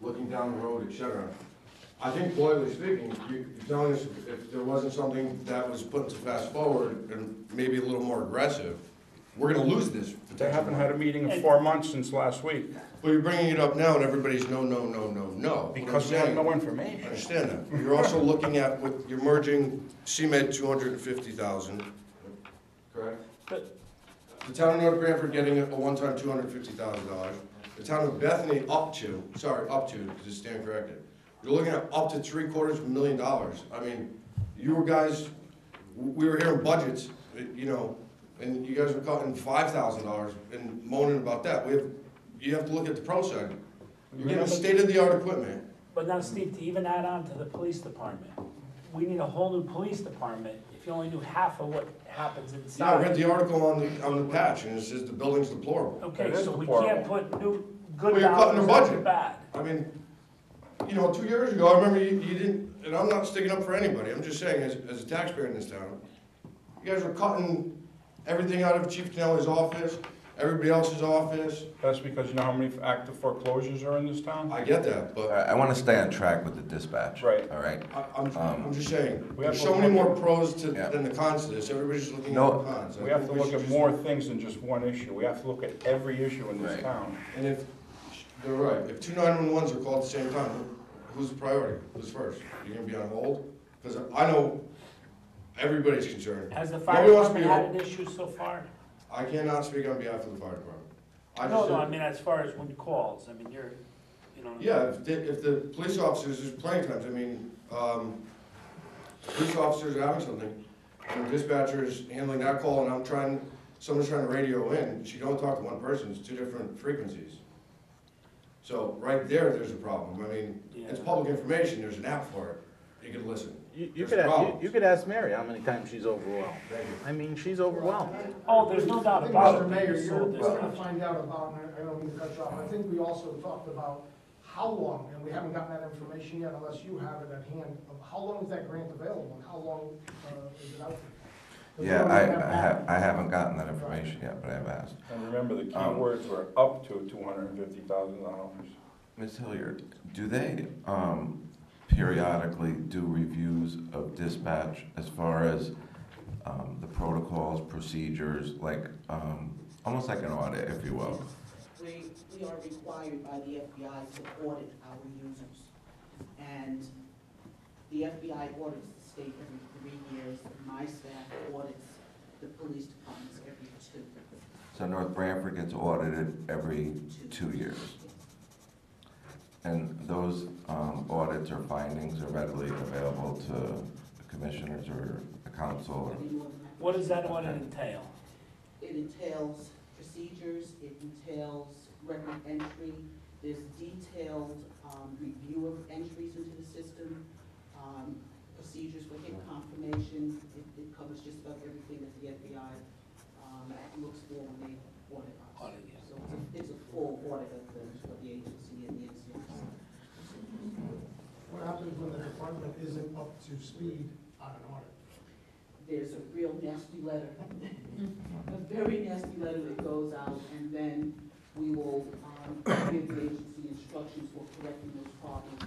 looking down the road, et cetera. I think politely speaking, you're telling us if there wasn't something that was put to fast forward and maybe a little more aggressive, we're gonna lose this
They
potential.
haven't had a meeting in 4 months since last week,
But you're bringing it up now and everybody's no, no, no, no, no. What I'm
because we have
saying-
no
I
information.
understand that. You're also looking at, you're merging CMed 250,000, correct?
But-
The town of North Branford getting a one-time $250,000. The town of Bethany up to, because it's stand corrected. You're looking at up to $750,000. I mean, you guys, we were hearing budgets, you know, and you guys were cutting $5,000 and moaning about that. You have to look at the pro side. You're getting state-of-the-art equipment.
But now, Steve, to even add on to the police department, we need a whole new police department if you only knew half of what happens
Yeah, I read
inside.
the article on the patch, and it says the building's deplorable.
Okay,
It is
so we
deplorable.
can't put new,
Well,
good
you're cutting the
dollars into
budget.
bad.
I mean, you know, 2 years ago, I remember you didn't, and I'm not sticking up for anybody, I'm just saying, as a taxpayer in this town, you guys were cutting everything out of Chief Kennelly's office, everybody else's office.
That's because you know how many active foreclosures are in this town?
I get that, but
I want to stay on track with the dispatch.
Right.
All right?
I'm just saying,
We have
there's
to
so many
look
more
at-
pros
Yeah.
than the cons to this, everybody's looking at
No,
the cons. I
We have
think
to look
should
at
just-
more things than just one issue. We have to look at every issue in this
Right.
town.
And if, they're right, if 2 911s are called at the same time, who's the priority? Who's first? You're gonna be on hold? Because I know everybody's concerned.
Has the fire
Nobody wants to
department
be
had an issue so far?
I cannot speak on behalf of the fire department. I
No,
just
no, I
said,
mean, as far as when calls, I mean, you're, you know.
yeah, if the police officers, there's plenty of times, I mean, police officers are having something, and the dispatcher's handling that call, and someone's trying to radio in, she don't talk to one person, it's 2 different frequencies. So, right there's a problem, I mean, it's
Yeah.
public information, there's an app for it, you can listen.
You
There's
could,
problems.
you could ask Mary how many times she's overwhelmed.
Thank you.
I mean, she's overwhelmed.
Oh, there's no doubt
I think,
about it.
Mr. Mayor,
It's
you're
sold
going
dispatch.
to find out about, and I don't mean to cut you off, I think we also talked about how long, and we haven't gotten that information yet unless you have it at hand, of how long is that grant available, and how long is it out there? 'Cause we
Yeah,
don't even have that.
I haven't gotten that information yet, but I've asked.
And remember, the key words were up to $250,000.
Ms. Hilliard, do they periodically do reviews of dispatch as far as the protocols, procedures, like, almost like an audit, if you will?
We are required by the FBI to audit our users. And the FBI audits the state every 3 years. My staff audits the police departments every 2.
So North Branford gets audited every 2 years. And those audits or findings are readily available to the commissioners or the council?
I'd be more than happy
What
to
does that
talk about
audit entail?
It entails procedures, it entails record entry, there's detailed review of entries into the system, procedures for hit confirmation, it covers just about everything that the FBI looks for when they audit us.
Audit, yeah.
So it's a full audit of the agency and the NCIC.
What happens when the department isn't up to speed on an audit?
There's a real nasty letter, a very nasty letter that goes out, and then we will give the agency instructions for correcting those problems,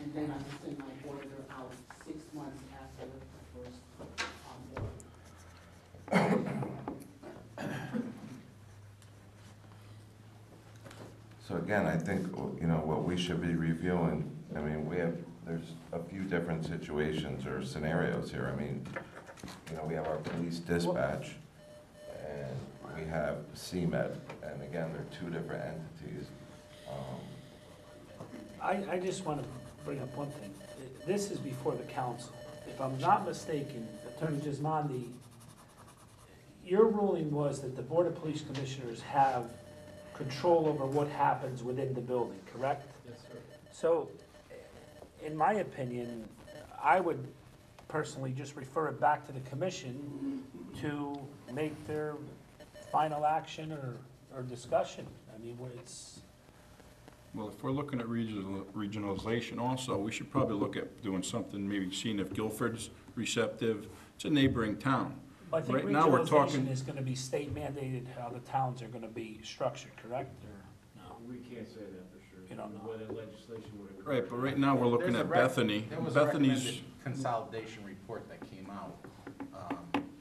and then I will send my auditor out 6 months after the first audit.
So again, I think, you know, what we should be reviewing, I mean, there's a few different situations or scenarios here. I mean, you know, we have our police dispatch, and we have CMed, and again, they're two different entities.
I just want to bring up one thing. This is before the council. If I'm not mistaken, Attorney Gismondi, your ruling was that the Board of Police Commissioners have control over what happens within the building, correct?
Yes, sir.
So, in my opinion, I would personally just refer it back to the commission to make their final action or discussion. I mean, it's,
Well, if we're looking at regionalization also, we should probably look at doing something, maybe seeing if Guilford's receptive. It's a neighboring town.
I think
Right now, we're
regionalization
talking,
is gonna be state mandated how the towns are gonna be structured, correct, or no?
We can't say that for sure.
You don't know.
Whether legislation would have.
right, but right now, we're looking
There's
at
a rec-
Bethany.
There was a
Bethany's,
recommended consolidation report that came out,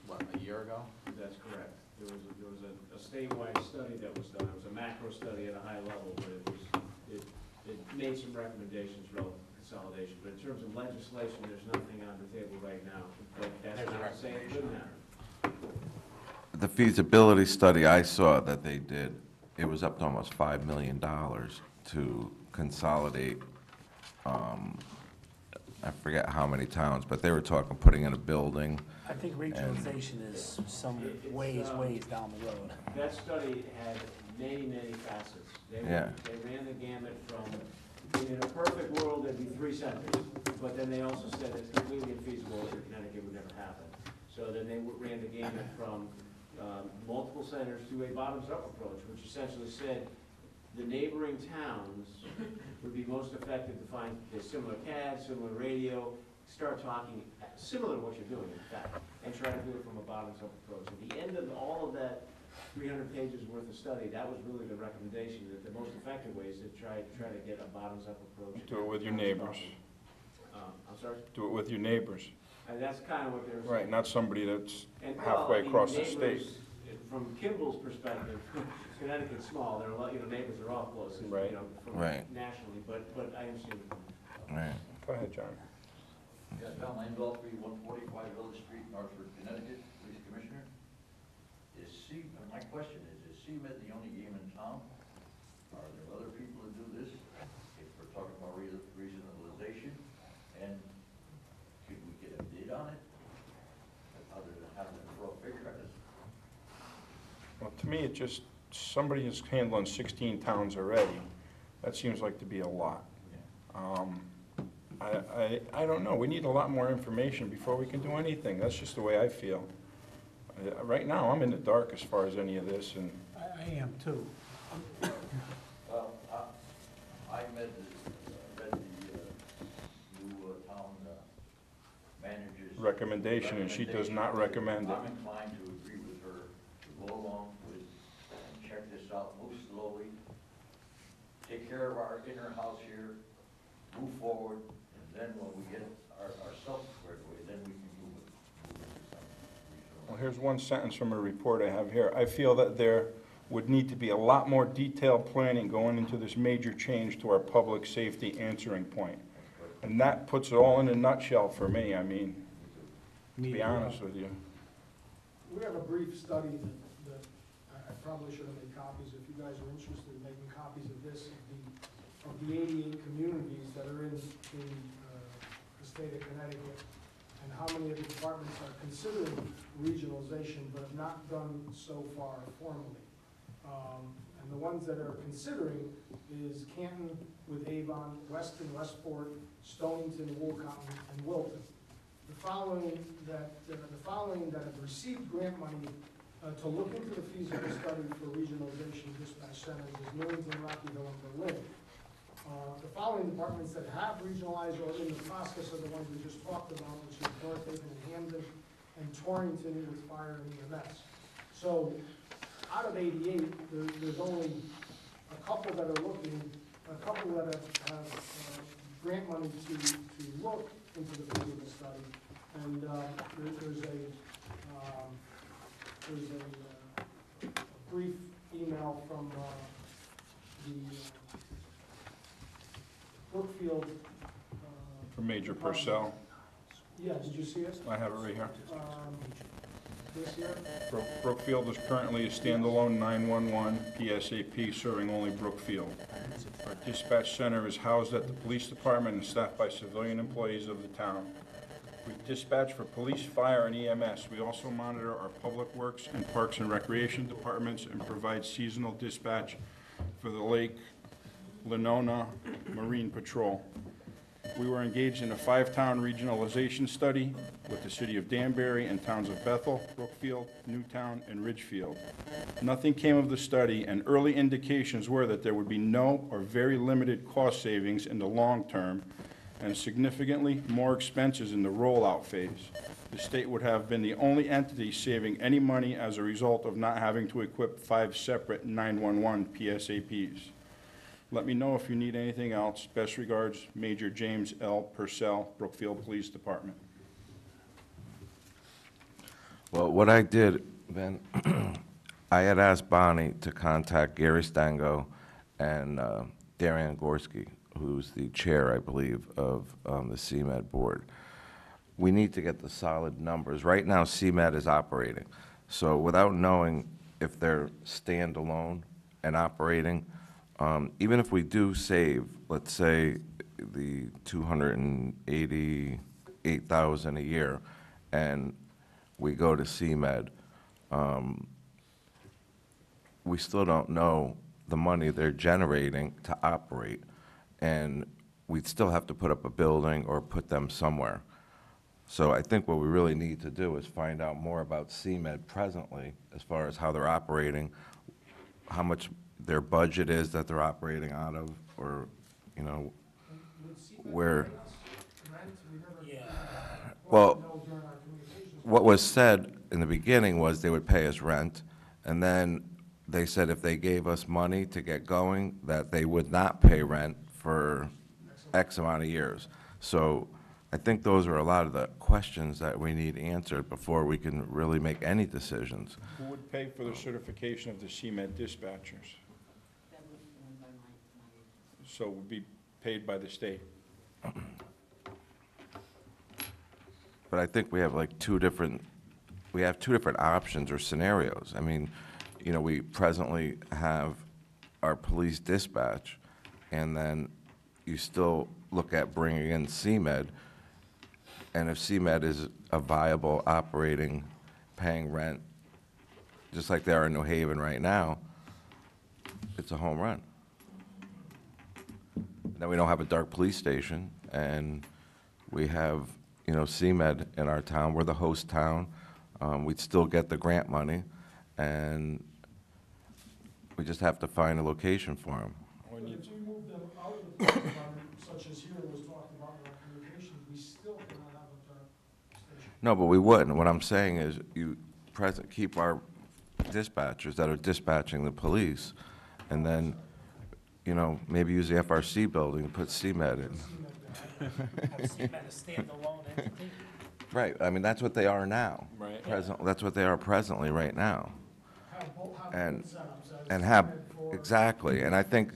what, a year ago?
That's correct. There was a statewide study that was done. It was a macro study at a high level, but it made some recommendations relative to consolidation. But in terms of legislation, there's nothing on the table right now. But that's
There's a
not to say it couldn't happen.
The feasibility study I saw that they did, it was up to almost $5 million to consolidate, I forget how many towns, but they were talking putting in a building.
I think regionalization is some ways down the road.
That study had many facets.
Yeah.
They ran the gamut from, in a perfect world, there'd be 3 centers, but then they also said it's completely infeasible that in Connecticut would never happen. So then they ran the gamut from multiple centers to a bottoms-up approach, which essentially said the neighboring towns would be most effective to find a similar CAD, similar radio, start talking, similar to what you're doing, in fact, and try to do it from a bottoms-up approach. At the end of all of that 300 pages worth of study, that was really the recommendation, that the most effective way is to try to get a bottoms-up approach.
do it with your neighbors.
I'm sorry?
Do it with your neighbors.
And that's kind of what they're saying.
Right, not somebody that's
And, well,
halfway
I mean,
across the
neighbors,
state.
From Kimball's perspective, Connecticut's small, there are a lot, neighbors are all close,
Right.
from
Right.
nationally, but I understand.
Right.
Go ahead, John.
Yeah, Tom Landolfi, 145 Village Street, Northford, Connecticut, Police Commissioner. My question is CMed the only game in town? Are there other people that do this? If we're talking about regionalization, and could we get a bid on it? Other than having to throw a figure at it?
Well, to me, it just, somebody is handling 16 towns already. That seems like to be a lot. I don't know, we need a lot more information before we can do anything. That's just the way I feel. Right now, I'm in the dark as far as any of this, and
I am too.
Well, I read the new town manager's
recommendation, and she does not recommend it.
I'm inclined to agree with her to go along with and check this out, move slowly, take care of our inner house here, move forward, and then when we get ourselves squared away, then we can move into something.
Well, here's one sentence from a report I have here. I feel that there would need to be a lot more detailed planning going into this major change to our public safety answering point. And that puts it all in a nutshell for me, I mean, to be honest with you.
We have a brief study that I probably should have made copies, if you guys are interested in making copies of this, of the 88 communities that are in the state of Connecticut, and how many of the departments are considering regionalization, but have not done so far formally. And the ones that are considering is Canton with Avon, Weston, Westport, Stonington, Woolcotton, and Wilton. The following that have received grant money to look into the feasibility study for regionalization dispatch centers is Newington, Rockville, and Berlin. The following departments that have regionalized or in the process are the ones we just talked about, which is North Haven and Hamden, and Torrington with fire and EMS. So out of 88, there's only a couple that are looking, a couple that have grant money to look into the feasibility study. And there's a brief email from the Brookfield.
For Major Purcell.
Yeah, did you see it?
I have it right here.
This here?
Brookfield is currently a standalone 911 PSAP serving only Brookfield. Our dispatch center is housed at the police department and staffed by civilian employees of the town. We dispatch for police, fire, and EMS. We also monitor our public works and parks and recreation departments and provide seasonal dispatch for the Lake Lenona Marine Patrol. We were engaged in a 5-town regionalization study with the city of Danbury and towns of Bethel, Brookfield, Newtown, and Ridgefield. Nothing came of the study, and early indications were that there would be no or very limited cost savings in the long term and significantly more expenses in the rollout phase. The state would have been the only entity saving any money as a result of not having to equip 5 separate 911 PSAPs. Let me know if you need anything else. Best regards, Major James L. Purcell, Brookfield Police Department.
Well, what I did, Ben, I had asked Bonnie to contact Gary Stango and Darian Gorski, who's the chair, I believe, of the CMed board. We need to get the solid numbers. Right now, CMed is operating. So without knowing if they're standalone and operating, even if we do save, let's say, the $288,000 a year, and we go to CMed, we still don't know the money they're generating to operate, and we'd still have to put up a building or put them somewhere. So I think what we really need to do is find out more about CMed presently, as far as how they're operating, how much their budget is that they're operating out of, or, you know, where. Well, what was said in the beginning was they would pay us rent, and then they said if they gave us money to get going, that they would not pay rent for X amount of years. So I think those are a lot of the questions that we need answered before we can really make any decisions.
Who would pay for the certification of the CMed dispatchers?
That was done by my agency.
So it would be paid by the state.
But I think we have like two different options or scenarios. I mean, you know, we presently have our police dispatch, and then you still look at bringing in CMed, and if CMed is a viable operating, paying rent, just like they are in New Haven right now, it's a home run. Then we don't have a dark police station, and we have, you know, CMed in our town. We're the host town. We'd still get the grant money, and we just have to find a location for them.
But if we move them out of the police department, such as here was talked about in our communications, we still cannot have a dark station.
No, but we wouldn't. What I'm saying is you keep our dispatchers that are dispatching the police, and then, you know, maybe use the FRC building and put CMed in.
CMed a standalone entity?
Right, I mean, that's what they are now.
Right.
That's what they are presently right now.
Have both
And,
setups as
and have,
CMed for-
exactly, and I think,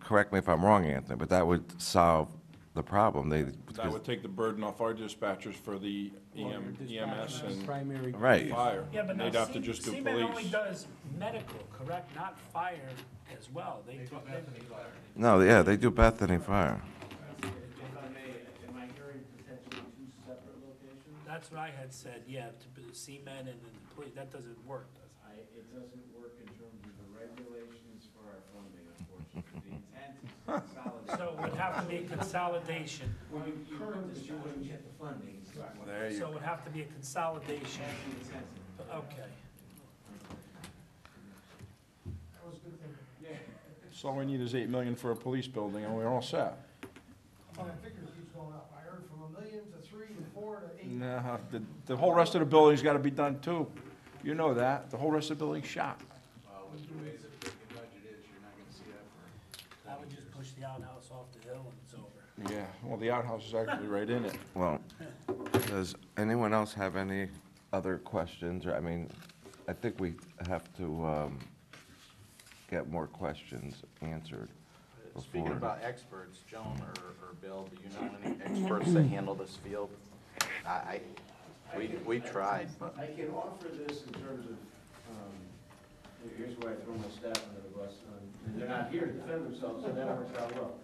correct me if I'm wrong, Anthony, but that would solve the problem.
That would take the burden off our dispatchers for the EMS and
Primary.
Right.
fire.
Yeah, but
They'd
now
have to just do
CMed only
police.
does medical, correct? Not fire as well. They do
No, yeah, they do Bethany Fire.
If I may, am I hearing potentially two separate locations?
That's what I had said, yeah, to be CMed and then the police, that doesn't work, does it?
It doesn't work in terms of the regulations for our funding, unfortunately. The intent is to consolidate.
So it would have to be a consolidation.
Well, you couldn't, because you wouldn't get the funding.
There
So it would have to be a consolidation.
That's the intent.
Okay.
That was good thinking.
Yeah.
So all we need is 8 million for a police building, and we're all set.
But that figure keeps going up. I heard from $1 million to 3 to 4 to 8.
Nah, the whole rest of the building's gotta be done too. You know that. The whole rest of the building's shot.
Well, with the way the budget is, you're not gonna see
Yeah, well, the outhouse is actually right in it.
Well, does anyone else have any other questions? Or, I mean, I think we have to get more questions answered
Speaking
before.
about experts, Joan or Bill, do you know any experts that handle this field? We tried, but.
I can offer this in terms of, here's where I throw my staff under the bus. They're not here to defend themselves, so that works out well.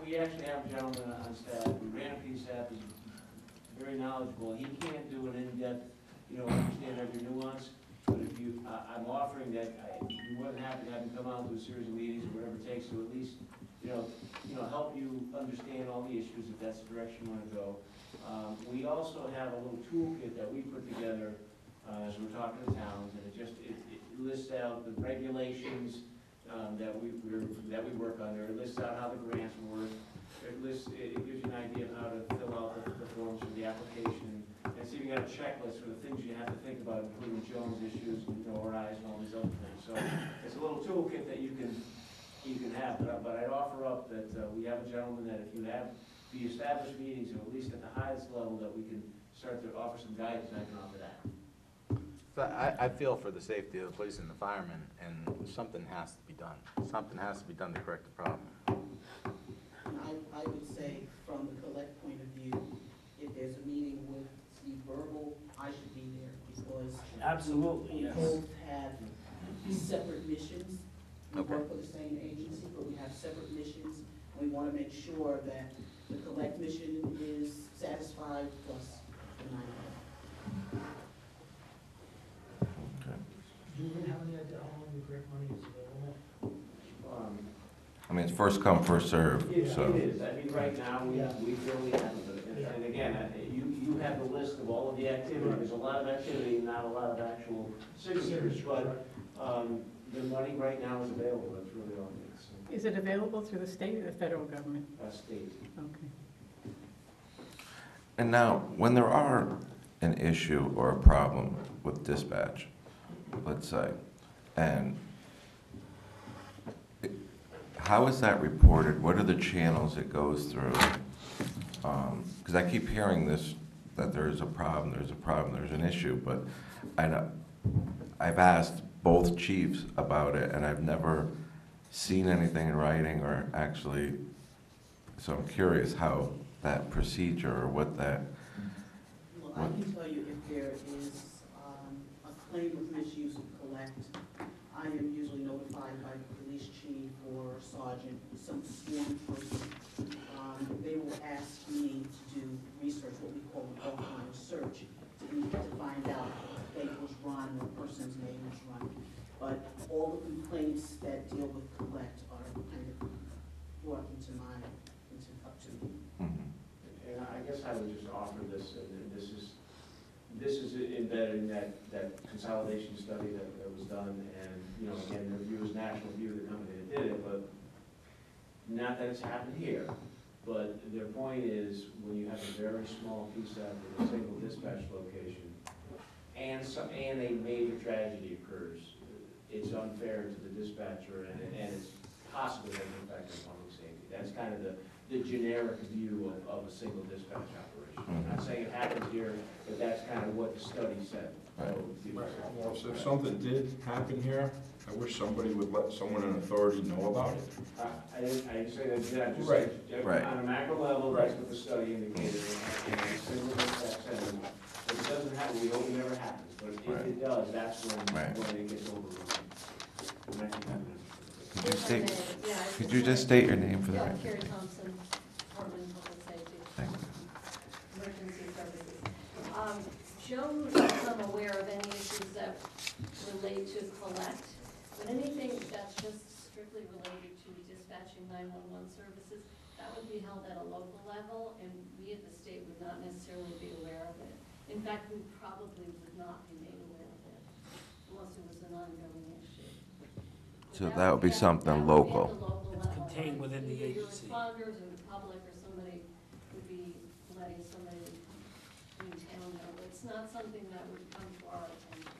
We actually have a gentleman on staff, we ran a PSAP, he's very knowledgeable. He can't do an in-depth, understand every nuance, but if you, I'm offering that, I'd be more than happy to have him come out to a series of meetings, or whatever it takes to at least, help you understand all the issues, if that's the direction you want to go. We also have a little toolkit that we put together as we're talking to towns, and it lists out the regulations that we work under. It lists out how the grants work. It gives you an idea of how to fill out the forms for the application. And see if you got a checklist for the things you have to think about, including Jones issues, ORIs, and all these other things. So it's a little toolkit that you can have. But I'd offer up that we have a gentleman that if you establish meetings, or at least at the highest level, that we can start to offer some guidance, and I can offer that.
So I feel for the safety of the police and the firemen, and something has to be done. Something has to be done to correct the problem.
I would say, from the collect point of view, if there's a meeting with Steve Verbal, I should be there, because
Absolutely,
we
yes.
both have separate missions. We
Okay.
work for the same agency, but we have separate missions. We want to make sure that the collect mission is satisfied, plus the 911.
Do you have any idea how long the grant money is available?
I mean, it's first come, first served,
It
so.
is. I mean, right now, we feel we have it. And again, you have the list of all of the activity. There's a lot of activity, not a lot of actual signatures, but the money right now is available. That's really all it is.
Is it available through the state or the federal government?
State.
Okay.
And now, when there are an issue or a problem with dispatch, let's say, and how is that reported? What are the channels it goes through? Because I keep hearing this, that there's a problem, there's an issue, but I've asked both chiefs about it, and I've never seen anything in writing or actually, so I'm curious how that procedure or what that.
Well, I can tell you if there is a claim of misuse of collect, I am usually notified by the police chief or sergeant, some sworn person. They will ask me to do research, what we call an offline search, to find out if the date was run or a person's name was run. But all the complaints that deal with collect are kind of brought up to me.
And I guess I would just offer this, and this is embedded in that consolidation study that was done, and, again, the review is national view of the company that did it, but not that it's happened here, but their point is, when you have a very small PSAP with a single dispatch location, and a major tragedy occurs, it's unfair to the dispatcher, and it's possibly going to affect the public safety. That's kind of the generic view of a single dispatch operation. I'm not saying it happens here, but that's kind of what the study said.
Well, so if something did happen here, I wish somebody would let someone in authority know about it.
I didn't say that, yeah, just
Right.
Right.
on a macro level, that's what the study indicated. And a single dispatch center, if it doesn't happen, we hope it never happens, but if
Right.
it does, that's
Right.
when it gets overrun. And I think that is-
Could you just state your name for the
Yeah,
record?
Carrie Thompson, Department of Public Safety.
Thank you.
Emergency Services. Joan is aware of any issues that relate to collect, but anything that's just strictly related to dispatching 911 services, that would be held at a local level, and we at the state would not necessarily be aware of it. In fact, we probably would not be made aware of it unless it was an ongoing issue.
So that would be something
That would be at
local.
the local
It's
level,
contained
right?
within the
Either
agency.
your responders or the public or somebody would be letting somebody in town know, but it's not something that would come to our attention.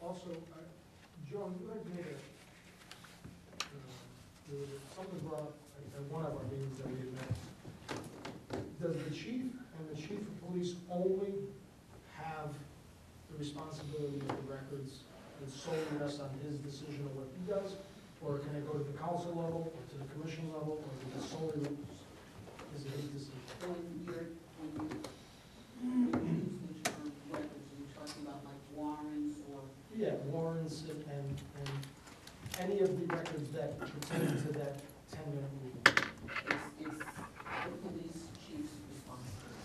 Also, Joan, you had made there was something brought up, I at one of our meetings that we had met, does the chief and the chief of police only have the responsibility of the records and solely rest on his decision of what he does? Or can it go to the council level, or to the commission level, or is it solely, is it his decision?
When you use the term records, are you talking about like warrants or?
Yeah, warrants and any of the records that pertain to that 10-minute meeting.
It's the police chief's responsibility.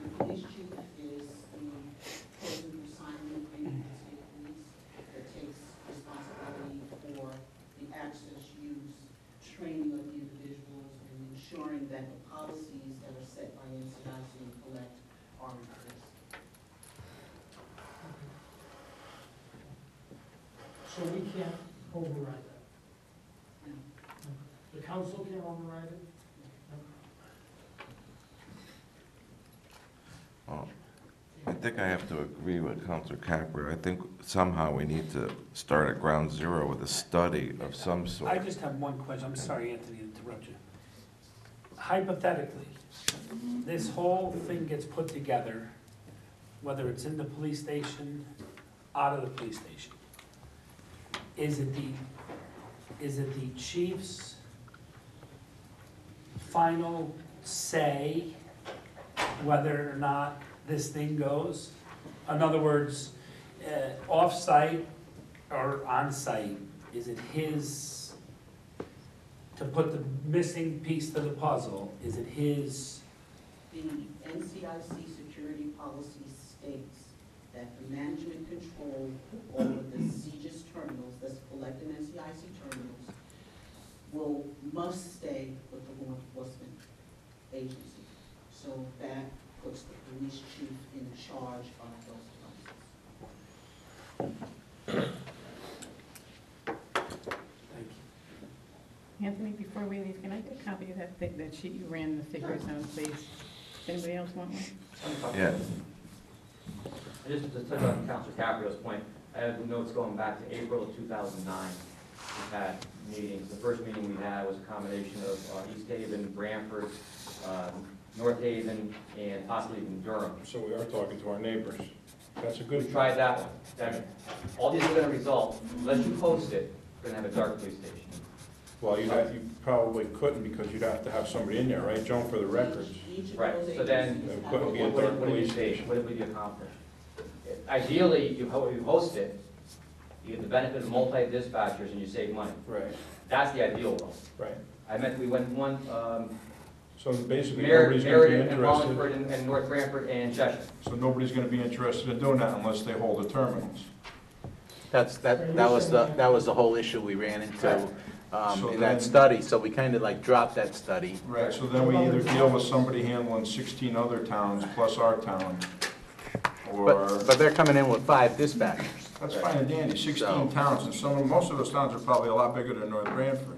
The police chief is the person who signed the agreement with the state police that takes responsibility for the access, use, training of the individuals, and ensuring that the policies that are set by NCIC and Collect are enforced.
So we can't override that.
No.
The council can't override it?
Well, I think I have to agree with Councilor Caprio. I think somehow we need to start at ground zero with a study of some
I
sort.
just have one question. I'm sorry, Anthony, to interrupt you. Hypothetically, this whole thing gets put together, whether it's in the police station, out of the police station. Is it the chief's final say whether or not this thing goes? In other words, off-site or on-site, is it his, to put the missing piece to the puzzle, is it his?
The NCIC security policy states that the management control over the CGIS terminals, that's Collect and NCIC terminals, must stay with the law enforcement agency. So that puts the police chief in charge of those devices.
Thank you.
Anthony, before we leave, can I get a copy of that sheet you ran the figures on, please? Does anybody else want one?
Yeah.
Just to touch on Councilor Caprio's point, I have notes going back to April of 2009. We've had meetings. The first meeting we had was a combination of East Haven, Branford, North Haven, and possibly even Durham.
So we are talking to our neighbors. That's a good.
We tried that one. All these are going to result, unless you post it, we're going to have a dark police station.
Well, you probably couldn't because you'd have to have somebody in there, right, Joan, for the records?
Each of
Right,
those
so then,
agencies have
couldn't be a
a-
dark
what did we
police
say?
station.
What did we accomplish? Ideally, you host it, you get the benefit of multi-dispatchers and you save money.
Right,
That's the ideal role.
right.
We went one,
So basically, nobody's gonna be
Meriden and Wallingford
interested.
and North Branford and Cheshire.
So nobody's gonna be interested in doing that unless they hold the terminals.
That was the whole issue we ran into
So
in
then-
that study, so we kind of like dropped that study.
Right, so then we either deal with somebody handling 16 other towns plus our town, or,
But they're coming in with 5 dispatchers.
that's fine and dandy, 16
So-
towns, and most of those towns are probably a lot bigger than North Branford.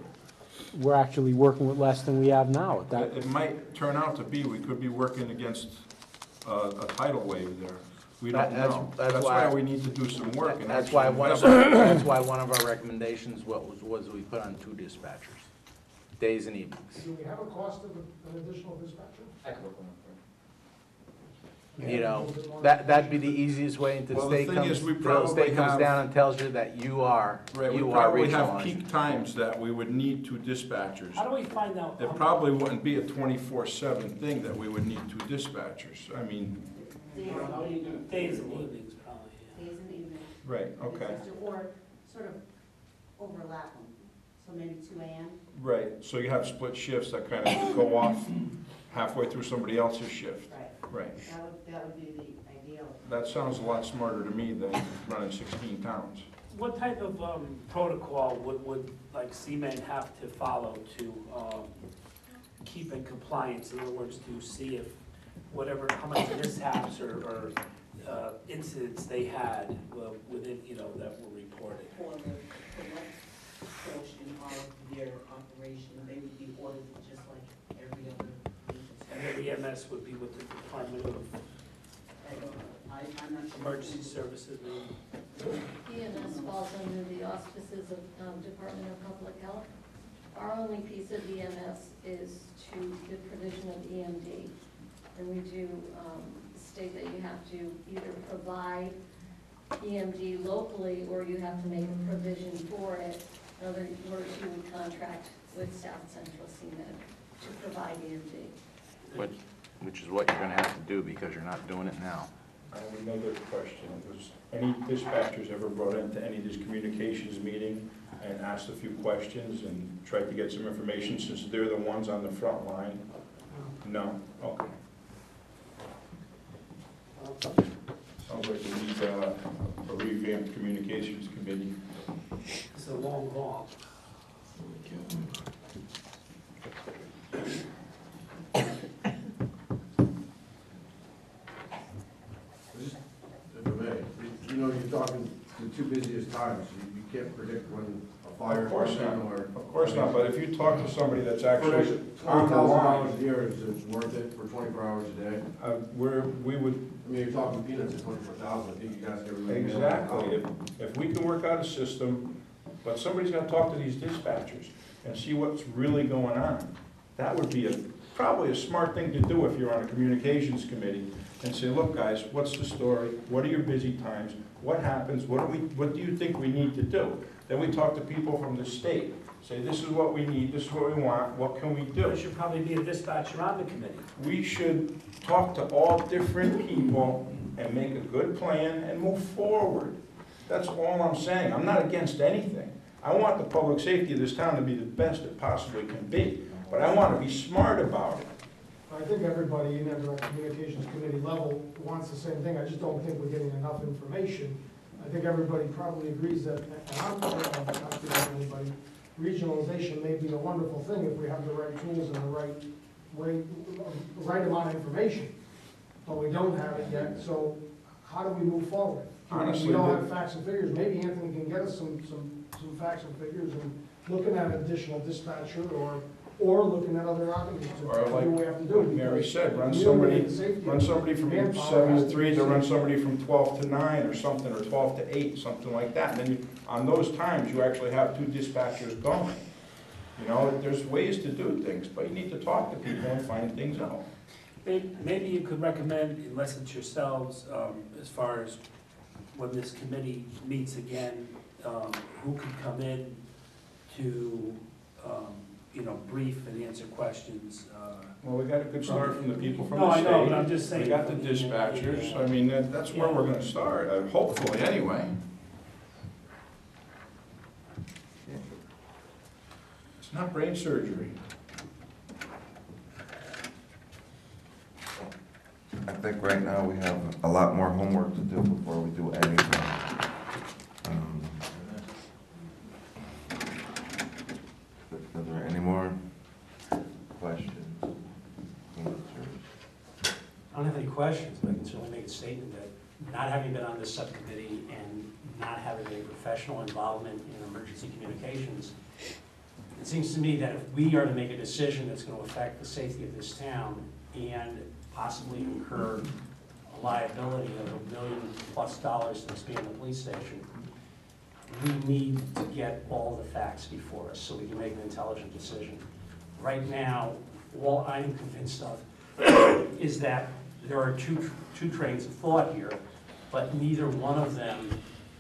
We're actually working with less than we have now at that.
It might turn out to be, we could be working against a tidal wave there. We don't
That's-
know.
that's
That's
why-
why we need to do some work. and
That's why
actually
one of
invest.
our recommendations was we put on 2 dispatchers, days and evenings.
Do we have a cost of an additional dispatcher?
I could work on that.
You know, that'd be the easiest way until
Well,
the
the
state
thing
comes,
is, we
the
probably
state comes
have-
down and tells you that you are
Right, we
regional
probably have
licensed.
peak times that we would need 2 dispatchers.
How do we find out?
It probably wouldn't be a 24/7 thing that we would need 2 dispatchers. I mean,
Days and evenings, probably, yeah.
Days and evenings.
right, okay.
Or sort of overlap them, so maybe 2 AM.
Right, so you have split shifts that kind of go off halfway through somebody else's shift.
Right.
Right.
That would be the ideal.
That sounds a lot smarter to me than running 16 towns.
What type of protocol would like CMed have to follow to keep in compliance? In other words, to see if whatever, how much mishaps or incidents they had within, that were reported?
For the Collect portion of their operation, they would be audited just like every other
And
agency.
their EMS would be with the Department of
I'm not sure.
Emergency Services.
EMS falls under the auspices of Department of Public Health. our only piece of EMS is to the provision of EMD. And we do state that you have to either provide EMD locally, or you have to make a provision for it. In other words, you would contract with South Central CMed to provide EMD.
Which is what you're gonna have to do because you're not doing it now.
I have another question. Was any dispatchers ever brought into any of these communications meeting and asked a few questions and tried to get some information since they're the ones on the front line? No? Okay. Sounds like we need a revamped communications committee.
It's a long haul.
Just, if I may, you know, you're talking the two busiest times. You can't predict when a fire
Of course
comes
not.
in or.
Of course not, but if you talk to somebody that's actually on the
$20,000
line,
a year, is it worth it for 24 hours a day?
we would,
I mean, you're talking peanuts at 24,000, I think you guys get really.
exactly, if we can work out a system, but somebody's gotta talk to these dispatchers and see what's really going on. That would be probably a smart thing to do if you're on a communications committee, and say, look, guys, what's the story? What are your busy times? What happens? What do you think we need to do? Then we talk to people from the state, say, this is what we need, this is what we want, what can we do?
There should probably be a dispatcher on the committee.
We should talk to all different people and make a good plan and move forward. That's all I'm saying. I'm not against anything. I want the public safety of this town to be the best it possibly can be, but I want to be smart about it.
I think everybody in the communications committee level wants the same thing. I just don't think we're getting enough information. I think everybody probably agrees that, and I'm not giving anybody, regionalization may be a wonderful thing if we have the right tools and the right way, the right amount of information. But we don't have it yet, so how do we move forward?
Honestly,
We don't have facts and figures. Maybe Anthony can get us some facts and figures, and looking at an additional dispatcher or looking at other avenues to
Or
do
like
what we have to do.
Mary said, run
Because
somebody
the safety
from
manpower
7
has
to
be
3 to
safe.
run somebody from 12 to 9 or something, or 12 to 8, something like that. And then on those times, you actually have 2 dispatchers going. You know, there's ways to do things, but you need to talk to people and find things out.
Maybe you could recommend, unless it's yourselves, as far as when this committee meets again, who could come in to, brief and answer questions.
Well, we got a good start from the people from the
No, I
state.
know, but I'm just saying.
We got the dispatchers. I mean, that's where we're gonna start, hopefully, anyway. It's not brain surgery.
I think right now we have a lot more homework to do before we do anything. Are there any more questions?
I don't have any questions, but I can certainly make a statement that not having been on this subcommittee and not having a professional involvement in emergency communications, it seems to me that if we are to make a decision that's going to affect the safety of this town and possibly incur a liability of $1 million+ to expand the police station, we need to get all the facts before us so we can make an intelligent decision. Right now, all I'm convinced of is that there are two trains of thought here, but neither one of them,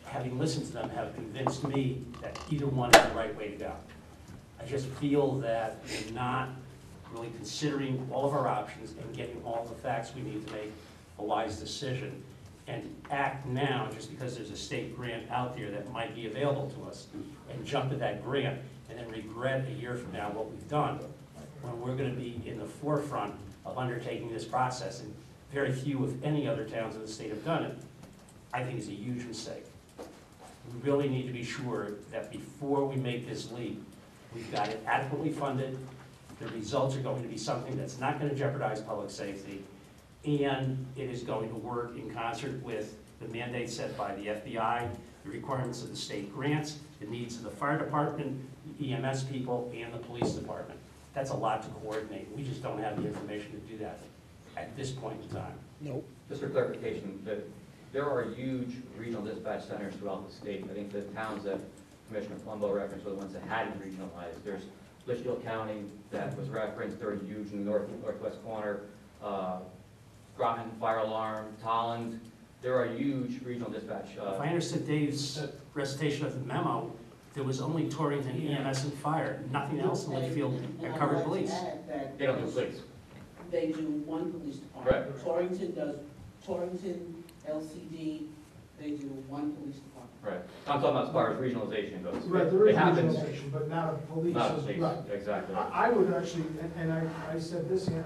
having listened to them, have convinced me that either one is the right way to go. I just feel that we're not really considering all of our options and getting all the facts we need to make a wise decision. And act now just because there's a state grant out there that might be available to us, and jump at that grant and then regret a year from now what we've done, when we're going to be in the forefront of undertaking this process, and very few, if any, other towns in the state have done it, I think is a huge mistake. We really need to be sure that before we make this leap, we've got it adequately funded, the results are going to be something that's not going to jeopardize public safety, and it is going to work in concert with the mandates set by the FBI, the requirements of the state grants, the needs of the fire department, the EMS people, and the police department. That's a lot to coordinate. We just don't have the information to do that at this point in time.
Nope.
Just for clarification, that there are huge regional dispatch centers throughout the state. I think the towns that Commissioner Palumbo referenced were the ones that hadn't regionalized. There's Litchfield County that was referenced, they're huge in the northwest corner. Groton Fire Alarm, Tolland, there are huge regional dispatch.
If I understood Dave's recitation of the memo, there was only Torrington EMS and fire, nothing else in Litchfield
And
that
I'd
covered
like to
police.
add that
They don't do police.
they do one police department. Torrington does, Torrington, LCD, they do one police department.
Right. I'm talking about as far as regionalization goes.
Right, there
It
is
happens.
regionalization, but not of police.
Not police,
Right.
exactly.
I would actually, and I said this, and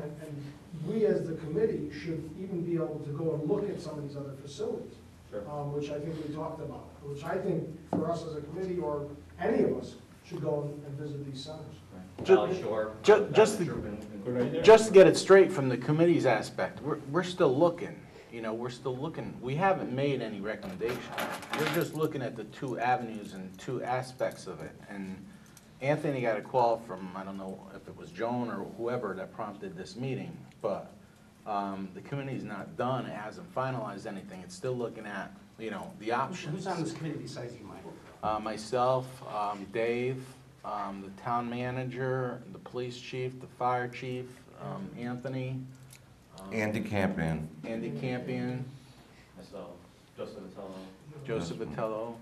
we as the committee should even be able to go and look at some of these other facilities.
Sure.
Which I think we talked about, which I think for us as a committee, or any of us, should go and visit these centers.
Valley Shore.
Just to get it straight from the committee's aspect, we're still looking, you know, we're still looking. We haven't made any recommendation. We're just looking at the two avenues and two aspects of it. And Anthony got a call from, I don't know if it was Joan or whoever that prompted this meeting, but the committee's not done, it hasn't finalized anything. It's still looking at, you know, the options.
Who's on this committee besides you, Mike?
Myself, Dave, the town manager, the police chief, the fire chief, Anthony.
Andy Campion.
Andy Campion,
Myself,
Joseph Vitello.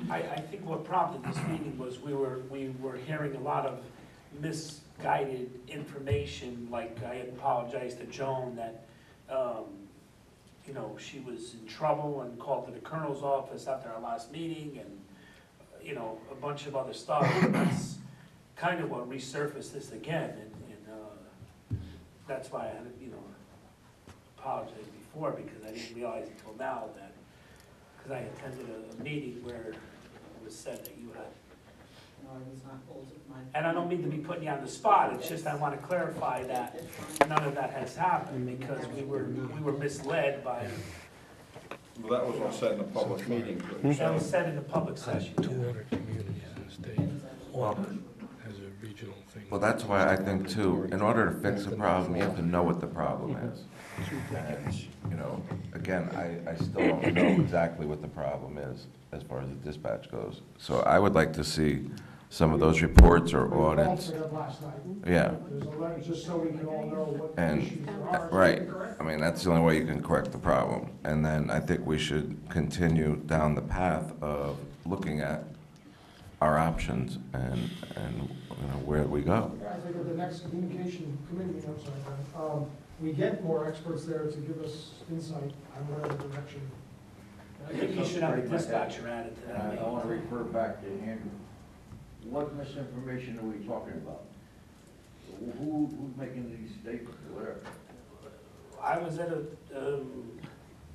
I think what prompted this meeting was we were hearing a lot of misguided information, like I had apologized to Joan that, you know, she was in trouble and called to the colonel's office after our last meeting and, you know, a bunch of other stuff. That's kind of what resurfaced this again, and that's why I had, you know, apologized before, because I didn't realize until now that, because I attended a meeting where it was said that you had.
No, I was not called to my.
And I don't mean to be putting you on the spot, it's just I want to clarify that none of that has happened, because we were misled by,
Well, that was all said in a public meeting.
that was said in the public session.
Two other communities in the state
Well,
as a regional thing.
well, that's why I think too, in order to fix the problem, you have to know what the problem is. And, you know, again, I still don't know exactly what the problem is as far as the dispatch goes. So I would like to see some of those reports or audits.
Last night.
Yeah.
There's a letter, just so we can all know what the
And,
issues are.
right, I mean, that's the only way you can correct the problem. And then I think we should continue down the path of looking at our options and you know, where we go.
I think at the next communication committee, I'm sorry, we get more experts there to give us insight on whatever direction.
I think you should have a dispatcher added to that
I
meeting.
want to refer back to Andrew. What misinformation are we talking about? Who's making these statements or whatever?
I was at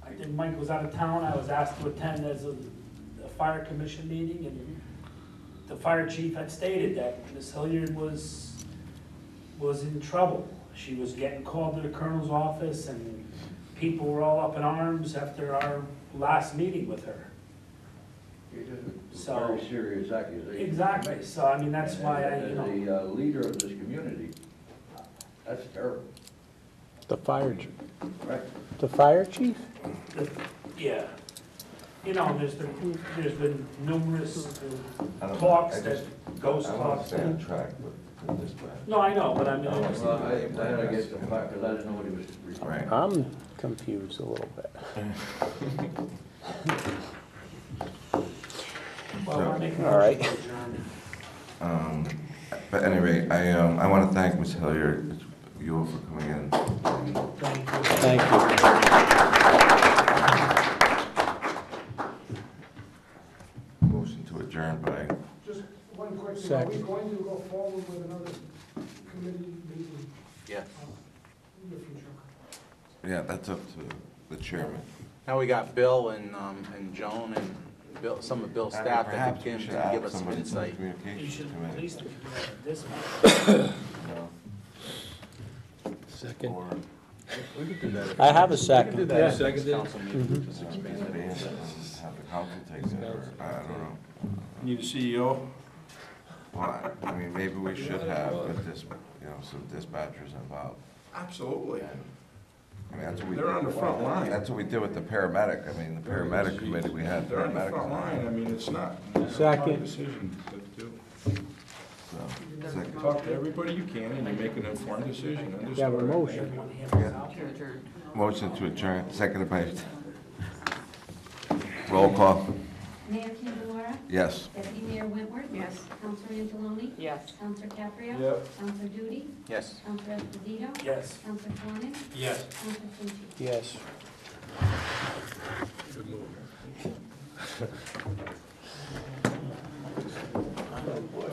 I think Mike was out of town, I was asked to attend as a fire commission meeting, and the fire chief had stated that Ms. Hilliard was in trouble. She was getting called to the colonel's office, and people were all up in arms after our last meeting with her.
It's
So-
a very serious accusation.
Exactly, so I mean, that's why I, you know.
As the leader of this community, that's terrible,
The fire,
right?
the fire chief?
Yeah, you know, there's been numerous
I don't know,
talks
I
that,
just-
ghost
I want to
talks.
stay on track with the dispatch.
No, I know, but I mean, I
Well,
just,
I had to get the fact, because I didn't know what he was referring to.
I'm confused a little bit.
well, we're making
All right.
a motion to adjourn.
But at any rate, I want to thank Ms. Hilliard, you all for coming in.
Thank you.
Thank you.
Motion to adjourn by,
Just one quick thing, are
Second.
we going to go forward with another committee meeting
Yes.
in the future?
yeah, that's up to the chairman.
Now we got Bill and Joan and Bill, some of Bill's staff that
Perhaps
can
we should
give
add
us some
somebody to the
insight.
You
communications
should at
committee.
least dispatch.
Second.
Or
We could do that.
I have a second.
We could do that.
Yeah.
Seconded.
Council meeting.
just expand it and have the council take it, or, I don't know.
Need a CEO?
Well, I mean, maybe we should have some dispatchers involved.
Absolutely.
And, I mean, that's what we
They're on the front line.
That's what we did with the paramedic. I mean, the paramedic committee, we had
They're on the
paramedics.
front line, I mean, it's not.
Second.
Decision to do.
So, Second.
Talk to everybody you can, and you make an informed decision. And just-
You have a motion.
Everyone handles out.
Motion to adjourn, seconded by, roll call,
Mayor Candelora?
yes.
Deputy Mayor Wentworth?
Yes.
Counselor Angeloni?
Yes.
Counselor Caprio?
Yep.
Counselor Duty?
Yes.
Counselor Esposito?
Yes.
Counselor Fawnin?
Yes.
Counselor Finch?
Yes.
Good move.
Oh, boy.